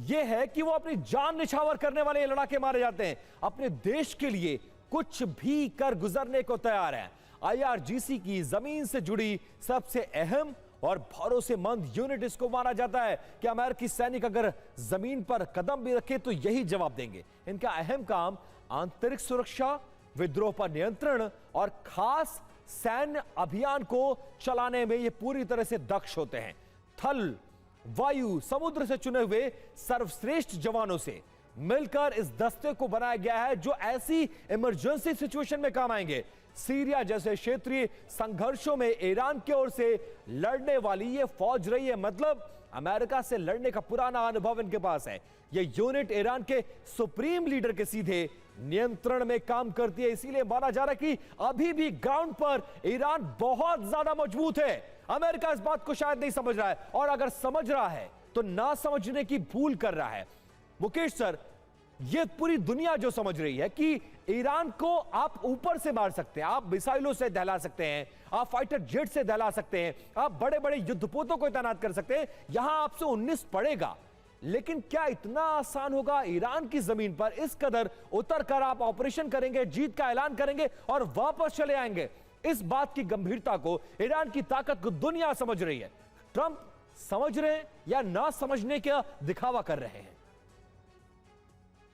यह है कि वो अपनी जान निछावर करने वाले लड़ाके मारे जाते हैं, अपने देश के लिए कुछ भी कर गुजरने को तैयार हैं। IRGC की जमीन से जुड़ी सबसे अहम और भरोसेमंद यूनिट इसको माना जाता है कि अमेरिकी सैनिक अगर जमीन पर कदम भी रखे तो यही जवाब देंगे। इनका अहम काम आंतरिक सुरक्षा विद्रोह पर नियंत्रण और खास सैन्य अभियान को चलाने में ये पूरी तरह से दक्ष होते हैं। थल, वायु, समुद्र से चुने हुए सर्वश्रेष्ठ जवानों से मिलकर इस दस्ते को बनाया गया है जो ऐसी इमरजेंसी सिचुएशन में काम आएंगे। सीरिया जैसे क्षेत्रीय संघर्षों में ईरान की ओर से लड़ने वाली ये फौज रही है, मतलब अमेरिका से लड़ने का पुराना अनुभव इनके पास है। ये यूनिट ईरान के सुप्रीम लीडर के सीधे नियंत्रण में काम करती है, इसीलिए माना जा रहा है कि अभी भी ग्राउंड पर ईरान बहुत ज्यादा मजबूत है। अमेरिका इस बात को शायद नहीं समझ रहा है, और अगर समझ रहा है तो ना समझने की भूल कर रहा है। मुकेश सर, ये पूरी दुनिया जो समझ रही है कि ईरान को आप ऊपर से मार सकते हैं, आप मिसाइलों से दहला सकते हैं, आप फाइटर जेट से दहला सकते हैं, आप बड़े बड़े युद्धपोतों को तैनात कर सकते हैं, यहां आपसे 19 पड़ेगा, लेकिन क्या इतना आसान होगा ईरान की जमीन पर इस कदर उतर कर आप ऑपरेशन करेंगे, जीत का ऐलान करेंगे और वापस चले आएंगे? इस बात की गंभीरता को, ईरान की ताकत को दुनिया समझ रही है। ट्रंप समझ रहे हैं या ना समझने का दिखावा कर रहे हैं?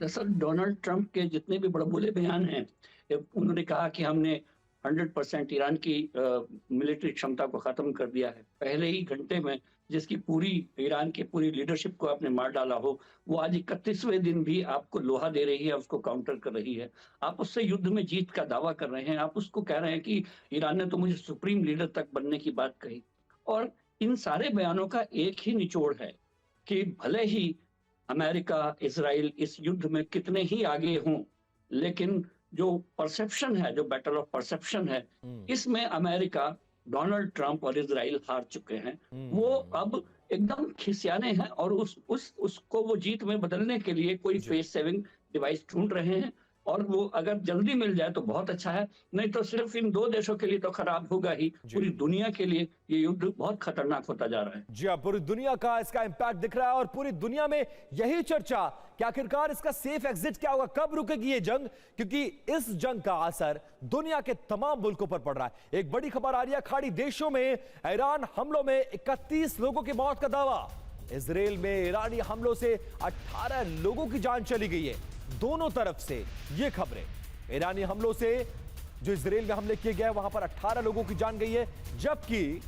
दरअसल डोनाल्ड ट्रंप के जितने भी बड़े बोले बयान हैं, उन्होंने कहा कि हमने 100% ईरान की मिलिट्री क्षमता को खत्म कर दिया है। पहले ही घंटे में जिसकी पूरी ईरान की पूरी लीडरशिप को आपने मार डाला हो, वो आज 31वें दिन भी आपको लोहा दे रही है, उसको काउंटर कर रही है। आप उससे युद्ध में जीत का दावा कर रहे हैं, आप उसको कह रहे हैं कि ईरान ने तो मुझे सुप्रीम लीडर तक बनने की बात कही। और इन सारे बयानों का एक ही निचोड़ है कि भले ही अमेरिका, इजराइल इस युद्ध में कितने ही आगे हों, लेकिन जो परसेप्शन है, जो बैटल ऑफ परसेप्शन है, इसमें अमेरिका, डोनाल्ड ट्रंप और इजराइल हार चुके हैं। वो अब एकदम खिसियाने हैं और उसको वो जीत में बदलने के लिए कोई फेस सेविंग डिवाइस ढूंढ रहे हैं, और वो अगर जल्दी मिल जाए तो बहुत अच्छा है, नहीं तो सिर्फ इन 2 देशों के लिए तो खराब होगा ही, पूरी दुनिया के लिए ये युद्ध बहुत खतरनाक होता जा रहा है। जी हाँ, पूरी दुनिया का इसका इंपैक्ट दिख रहा है और पूरी दुनिया में यही चर्चा कि आखिरकार इसका सेफ एग्जिट क्या होगा, कब रुकेगी ये जंग, क्योंकि इस जंग का असर दुनिया के तमाम मुल्कों पर पड़ रहा है। एक बड़ी खबर आ रही है खाड़ी देशों में ईरान हमलों में 31 लोगों की मौत का दावा। इजराइल में ईरानी हमलों से 18 लोगों की जान चली गई है। दोनों तरफ से ये खबरें, ईरानी हमलों से जो इजराइल में हमले किए गए वहां पर 18 लोगों की जान गई है, जबकि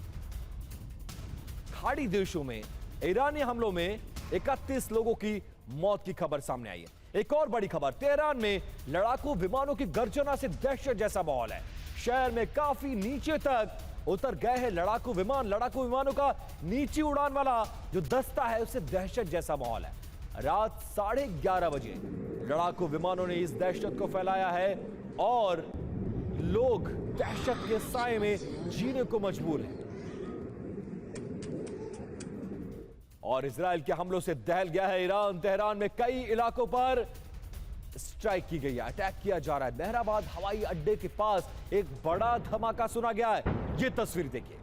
खाड़ी देशों में ईरानी हमलों में 31 लोगों की मौत की खबर सामने आई है। एक और बड़ी खबर, तेहरान में लड़ाकू विमानों की गर्जना से दहशत जैसा माहौल है। शहर में काफी नीचे तक उतर गए हैं लड़ाकू विमान। लड़ाकू विमानों का नीची उड़ान वाला जो दस्ता है, उससे दहशत जैसा माहौल है। रात 11:30 बजे लड़ाकू विमानों ने इस दहशत को फैलाया है और लोग दहशत के साए में जीने को मजबूर हैं। और इजराइल के हमलों से दहल गया है ईरान। तेहरान में कई इलाकों पर स्ट्राइक की गई है, अटैक किया जा रहा है। मेहराबाद हवाई अड्डे के पास एक बड़ा धमाका सुना गया है। ये तस्वीर देखिए,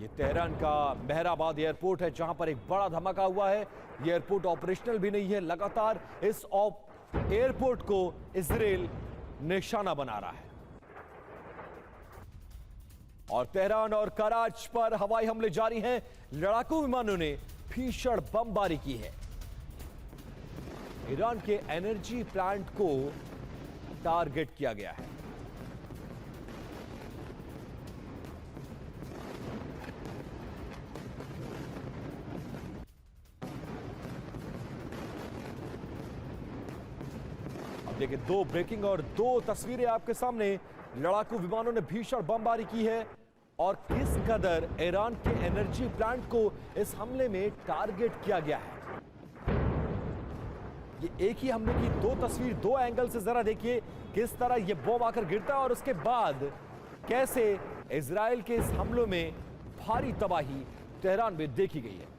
ये तेहरान का मेहराबाद एयरपोर्ट है जहां पर एक बड़ा धमाका हुआ है। ये एयरपोर्ट ऑपरेशनल भी नहीं है। लगातार इस एयरपोर्ट को इजराइल निशाना बना रहा है और तेहरान और कराच पर हवाई हमले जारी हैं। लड़ाकू विमानों ने भीषण बमबारी की है। ईरान के एनर्जी प्लांट को टारगेट किया गया है। अब देखिए, 2 ब्रेकिंग और 2 तस्वीरें आपके सामने। लड़ाकू विमानों ने भीषण बमबारी की है और किस कदर ईरान के एनर्जी प्लांट को इस हमले में टारगेट किया गया है। ये एक ही हमले की 2 तस्वीर, 2 एंगल से जरा देखिए किस तरह ये बम आकर गिरता है और उसके बाद कैसे इजराइल के इस हमलों में भारी तबाही तेहरान में देखी गई है।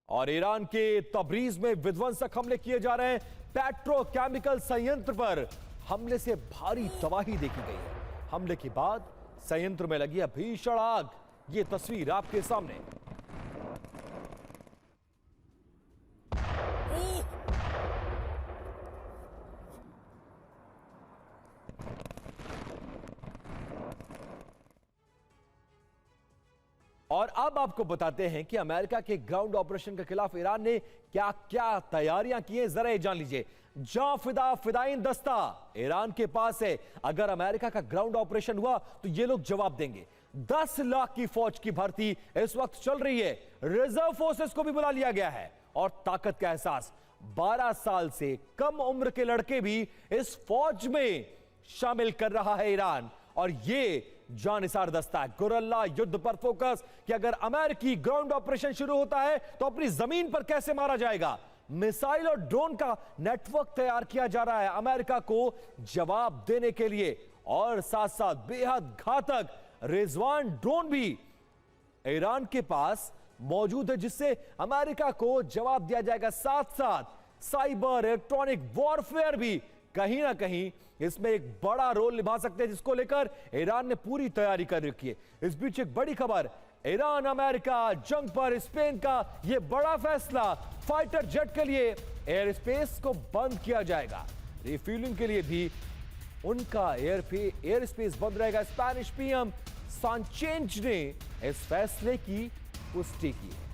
और ईरान के तबरीज में विध्वंसक हमले किए जा रहे हैं। पेट्रोकेमिकल संयंत्र पर हमले से भारी तबाही देखी गई है। हमले के बाद संयंत्र में लगी है भीषण आग। ये तस्वीर आपके सामने। और अब आपको बताते हैं कि अमेरिका के ग्राउंड ऑपरेशन के खिलाफ ईरान ने क्या क्या तैयारियां की हैं, जरा ये जान लीजिए। जहां फिदाइन दस्ता ईरान के पास है, अगर अमेरिका का ग्राउंड ऑपरेशन हुआ तो ये लोग जवाब देंगे। 10 लाख की फौज की भर्ती इस वक्त चल रही है, रिजर्व फोर्सेस को भी बुला लिया गया है और ताकत का एहसास 12 साल से कम उम्र के लड़के भी इस फौज में शामिल कर रहा है ईरान। और ये जानिसार दस्ता है, गुरिल्ला युद्ध पर फोकस कि अगर अमेरिकी ग्राउंड ऑपरेशन शुरू होता है तो अपनी जमीन पर कैसे मारा जाएगा। मिसाइल और ड्रोन का नेटवर्क तैयार किया जा रहा है अमेरिका को जवाब देने के लिए, और साथ साथ बेहद घातक रिजवान ड्रोन भी ईरान के पास मौजूद है जिससे अमेरिका को जवाब दिया जाएगा। साथ साथ साइबर इलेक्ट्रॉनिक वॉरफेयर भी कहीं ना कहीं इसमें एक बड़ा रोल निभा सकते हैं, जिसको लेकर ईरान ने पूरी तैयारी कर रखी है। इस बीच एक बड़ी खबर, ईरान अमेरिका जंग पर स्पेन का यह बड़ा फैसला, फाइटर जेट के लिए एयर स्पेस को बंद किया जाएगा। रिफ्यूलिंग के लिए भी उनका एयर स्पेस बंद रहेगा। स्पेनिश पीएम सांचेज ने इस फैसले की पुष्टि की है।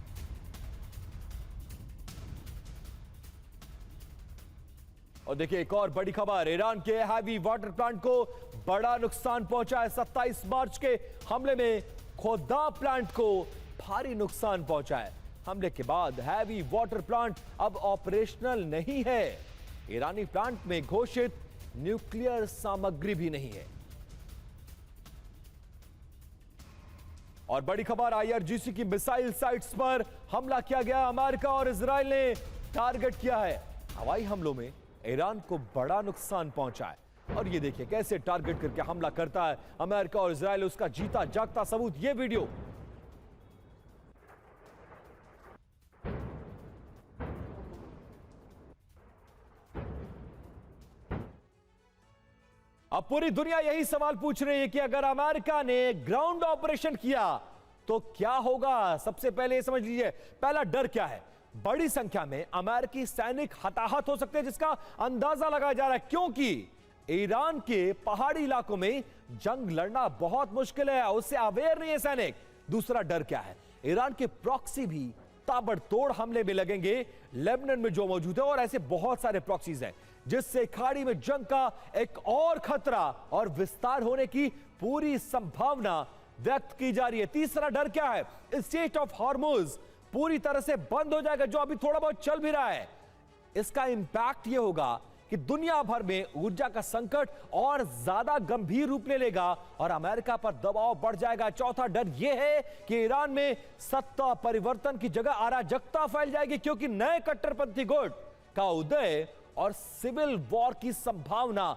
और देखिए एक और बड़ी खबर, ईरान के हैवी वाटर प्लांट को बड़ा नुकसान पहुंचा है। 27 मार्च के हमले में खोदा प्लांट को भारी नुकसान पहुंचा है। हमले के बाद हैवी वाटर प्लांट अब ऑपरेशनल नहीं है। ईरानी प्लांट में घोषित न्यूक्लियर सामग्री भी नहीं है। और बड़ी खबर, आईआरजीसी की मिसाइल साइट्स पर हमला किया गया। अमेरिका और इजराइल ने टारगेट किया है। हवाई हमलों में ईरान को बड़ा नुकसान पहुंचा है। और ये देखिए कैसे टारगेट करके हमला करता है अमेरिका और इजराइल, उसका जीता जागता सबूत ये वीडियो। अब पूरी दुनिया यही सवाल पूछ रही है कि अगर अमेरिका ने ग्राउंड ऑपरेशन किया तो क्या होगा। सबसे पहले समझ लीजिए पहला डर क्या है। बड़ी संख्या में अमेरिकी सैनिक हताहत हो सकते हैं, जिसका अंदाजा लगाया जा रहा है, क्योंकि ईरान के पहाड़ी इलाकों में जंग लड़ना बहुत मुश्किल है, उससे अवेयर नहीं है सैनिक। दूसरा डर क्या है, ईरान के प्रॉक्सी भी ताबड़तोड़ हमले में लगेंगे लेबनान में जो मौजूद है, और ऐसे बहुत सारे प्रॉक्सीज हैं जिससे खाड़ी में जंग का एक और खतरा और विस्तार होने की पूरी संभावना व्यक्त की जा रही है। तीसरा डर क्या है, स्ट्रेट ऑफ हॉर्मुज पूरी तरह से बंद हो जाएगा, जो अभी थोड़ा बहुत चल भी रहा है। इसका इंपैक्ट यह होगा कि दुनिया भर में ऊर्जा का संकट और ज्यादा गंभीर रूप ले लेगा और अमेरिका पर दबाव बढ़ जाएगा। चौथा डर यह है कि ईरान में सत्ता परिवर्तन की जगह अराजकता फैल जाएगी, क्योंकि नए कट्टरपंथी गुट का उदय और सिविल वॉर की संभावना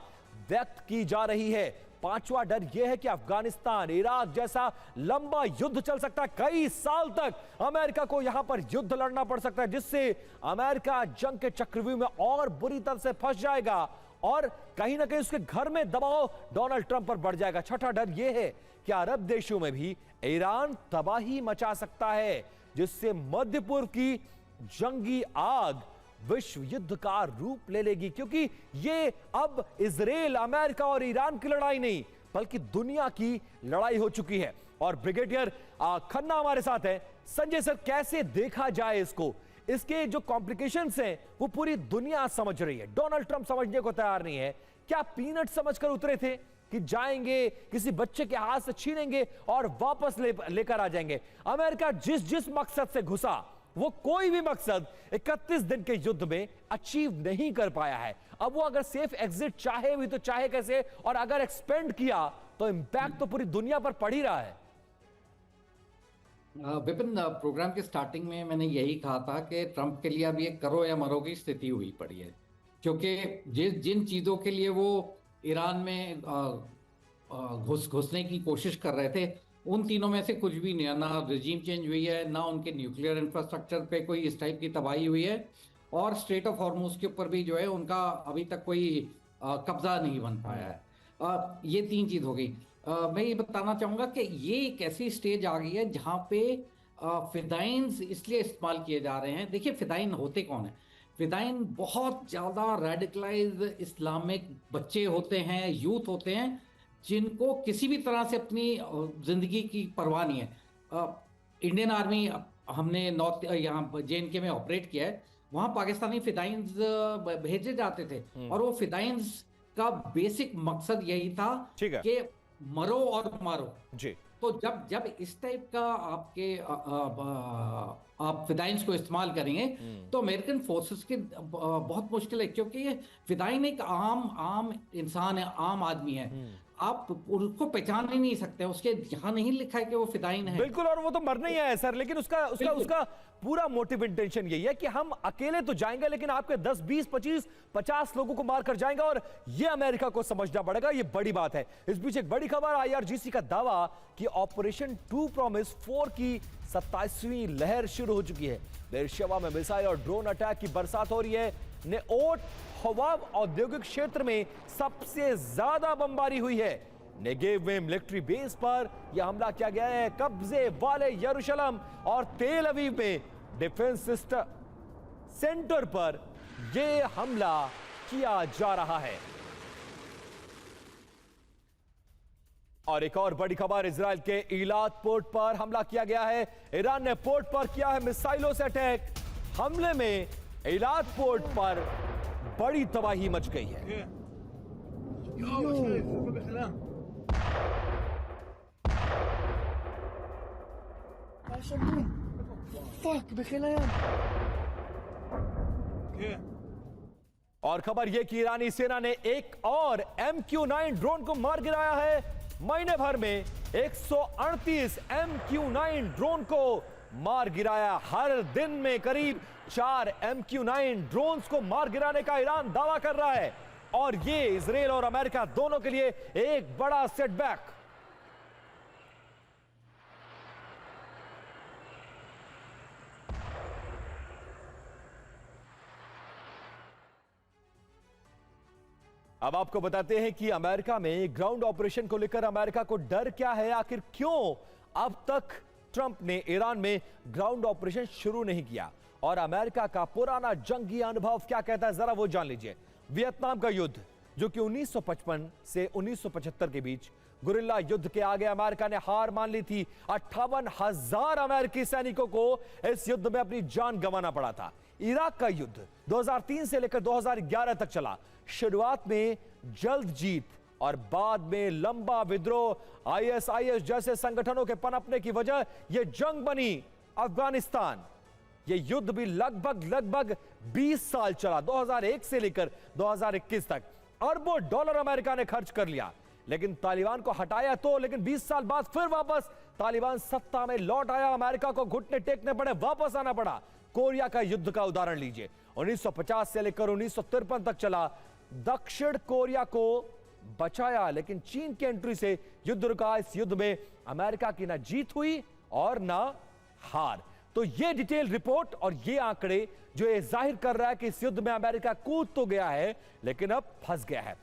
व्यक्त की जा रही है। पांचवा डर यह है कि अफगानिस्तान, इराक जैसा लंबा युद्ध चल सकता है, कई साल तक अमेरिका को यहां पर युद्ध लड़ना पड़ सकता है, जिससे अमेरिका जंग के चक्रव्यूह में और बुरी तरह से फंस जाएगा और कहीं ना कहीं उसके घर में दबाव डोनाल्ड ट्रंप पर बढ़ जाएगा। छठा डर यह है कि अरब देशों में भी ईरान तबाही मचा सकता है, जिससे मध्य पूर्व की जंगी आग विश्व युद्ध का रूप ले लेगी, क्योंकि ये अब इजराइल, अमेरिका और ईरान की लड़ाई नहीं बल्कि दुनिया की लड़ाई हो चुकी है। और ब्रिगेडियर खन्ना हमारे साथ है। संजय सर, कैसे देखा जाए इसको, इसके जो कॉम्प्लिकेशंस हैं वो पूरी दुनिया समझ रही है, डोनाल्ड ट्रंप समझने को तैयार नहीं है। क्या पीनट समझकर उतरे थे कि जाएंगे किसी बच्चे के हाथ से छीनेंगे और वापस लेकर आ जाएंगे। अमेरिका जिस मकसद से घुसा वो कोई भी मकसद 31 दिन के युद्ध में अचीव नहीं कर पाया है। अब वो अगर सेफ एग्जिट चाहे भी तो चाहे कैसे, और अगर एक्सपेंड किया तो इंपैक्ट तो पूरी दुनिया पर पड़ ही रहा है। विपिन, प्रोग्राम के स्टार्टिंग में मैंने यही कहा था कि ट्रंप के लिए अब ये करो या मरो की स्थिति हुई पड़ी है, क्योंकि जिन चीजों के लिए वो ईरान में घुसने की कोशिश कर रहे थे, उन तीनों में से कुछ भी नहीं है। ना रिजीम चेंज हुई है, ना उनके न्यूक्लियर इंफ्रास्ट्रक्चर पे कोई इस टाइप की तबाही हुई है, और स्ट्रेट ऑफ हॉर्मुज के ऊपर भी जो है उनका अभी तक कोई कब्जा नहीं बन पाया है। ये तीन चीज हो गई। मैं ये बताना चाहूँगा कि ये एक ऐसी स्टेज आ गई है जहाँ पे फिदाइंस इसलिए इस्तेमाल किए जा रहे हैं। देखिए फिदाइन होते कौन है, फिदाइन बहुत ज़्यादा रेडिकलाइज इस्लामिक बच्चे होते हैं, यूथ होते हैं, जिनको किसी भी तरह से अपनी ज़िंदगी की परवाह नहीं है। इंडियन आर्मी हमने नॉर्थ यहाँ JNK में ऑपरेट किया है, वहां पाकिस्तानी फिदाइंस भेजे जाते थे और वो फिदाइंस का बेसिक मकसद यही था कि मरो और मारो जी। तो जब इस टाइप का आप फिदाइंस को इस्तेमाल करेंगे तो अमेरिकन फोर्सेस की बहुत मुश्किल है, क्योंकि ये फिदाइन एक आम इंसान है, आम आदमी है, आप उसको पहचान ही नहीं सकते, उसके यहाँ नहीं लिखा है कि वो फिदाइन है। बिल्कुल, और वो तो मरना ही है सर, लेकिन उसका पूरा मोटिव इंटेंशन यही है कि हम अकेले तो जाएंगे लेकिन आपके 10, 20, 25, 50 लोगों को मार कर जाएंगे, और ये अमेरिका को समझना पड़ेगा, ये बड़ी बात है। इस बीच एक बड़ी खबर, IRGC का दावा कि ऑपरेशन 2 प्रॉमिस 4 की 27वीं लहर शुरू हो चुकी है। बेरशेवा में मिसाइल और ड्रोन अटैक की बरसात हो रही है। नेओट हवाब औद्योगिक क्षेत्र में सबसे ज्यादा बमबारी हुई है। नेगेव में मिलिट्री बेस पर यह हमला किया गया है। कब्जे वाले यरूशलेम और तेल अवीव में डिफेंस सिस्टम सेंटर पर यह हमला किया जा रहा है। और एक और बड़ी खबर, इजराइल के इलात पोर्ट पर हमला किया गया है। ईरान ने पोर्ट पर किया है मिसाइलों से अटैक। हमले में इलात पोर्ट पर बड़ी तबाही मच गई है। और खबर यह कि ईरानी सेना ने एक और MQ-9 ड्रोन को मार गिराया है। महीने भर में 138 MQ-9 ड्रोन को मार गिराया। हर दिन में करीब 4 MQ-9 ड्रोन्स को मार गिराने का ईरान दावा कर रहा है, और ये इजराइल और अमेरिका दोनों के लिए एक बड़ा सेटबैक। अब आपको बताते हैं कि अमेरिका में ग्राउंड ऑपरेशन को लेकर अमेरिका को डर क्या है, आखिर क्यों अब तक ट्रंप ने ईरान में ग्राउंड ऑपरेशन शुरू नहीं किया, और अमेरिका का पुराना जंगी अनुभव क्या कहता है, जरा वो जान लीजिए। वियतनाम का युद्ध, जो कि 1955 से 1975 के बीच गुरिल्ला युद्ध के आगे अमेरिका ने हार मान ली थी। 58,000 अमेरिकी सैनिकों को इस युद्ध में अपनी जान गंवाना पड़ा था। इराक का युद्ध 2003 से लेकर 2011 तक चला। शुरुआत में जल्द जीत और बाद में लंबा विद्रोह, ISIS जैसे संगठनों के पनपने की वजह यह जंग बनी अफगानिस्तान। यह युद्ध भी लगभग 20 साल चला, 2001 से लेकर 2021 तक। अरबों डॉलर अमेरिका ने खर्च कर लिया, लेकिन तालिबान को हटाया तो, लेकिन 20 साल बाद फिर वापस तालिबान सत्ता में लौट आया। अमेरिका को घुटने टेकने पड़े, वापस आना पड़ा। कोरिया का युद्ध का उदाहरण लीजिए, 1950 से लेकर 1953 तक चला। दक्षिण कोरिया को बचाया, लेकिन चीन की एंट्री से युद्ध रुका। इस युद्ध में अमेरिका की ना जीत हुई और ना हार। तो ये डिटेल रिपोर्ट और ये आंकड़े जो ये जाहिर कर रहा है कि इस युद्ध में अमेरिका कूद तो गया है, लेकिन अब फंस गया है।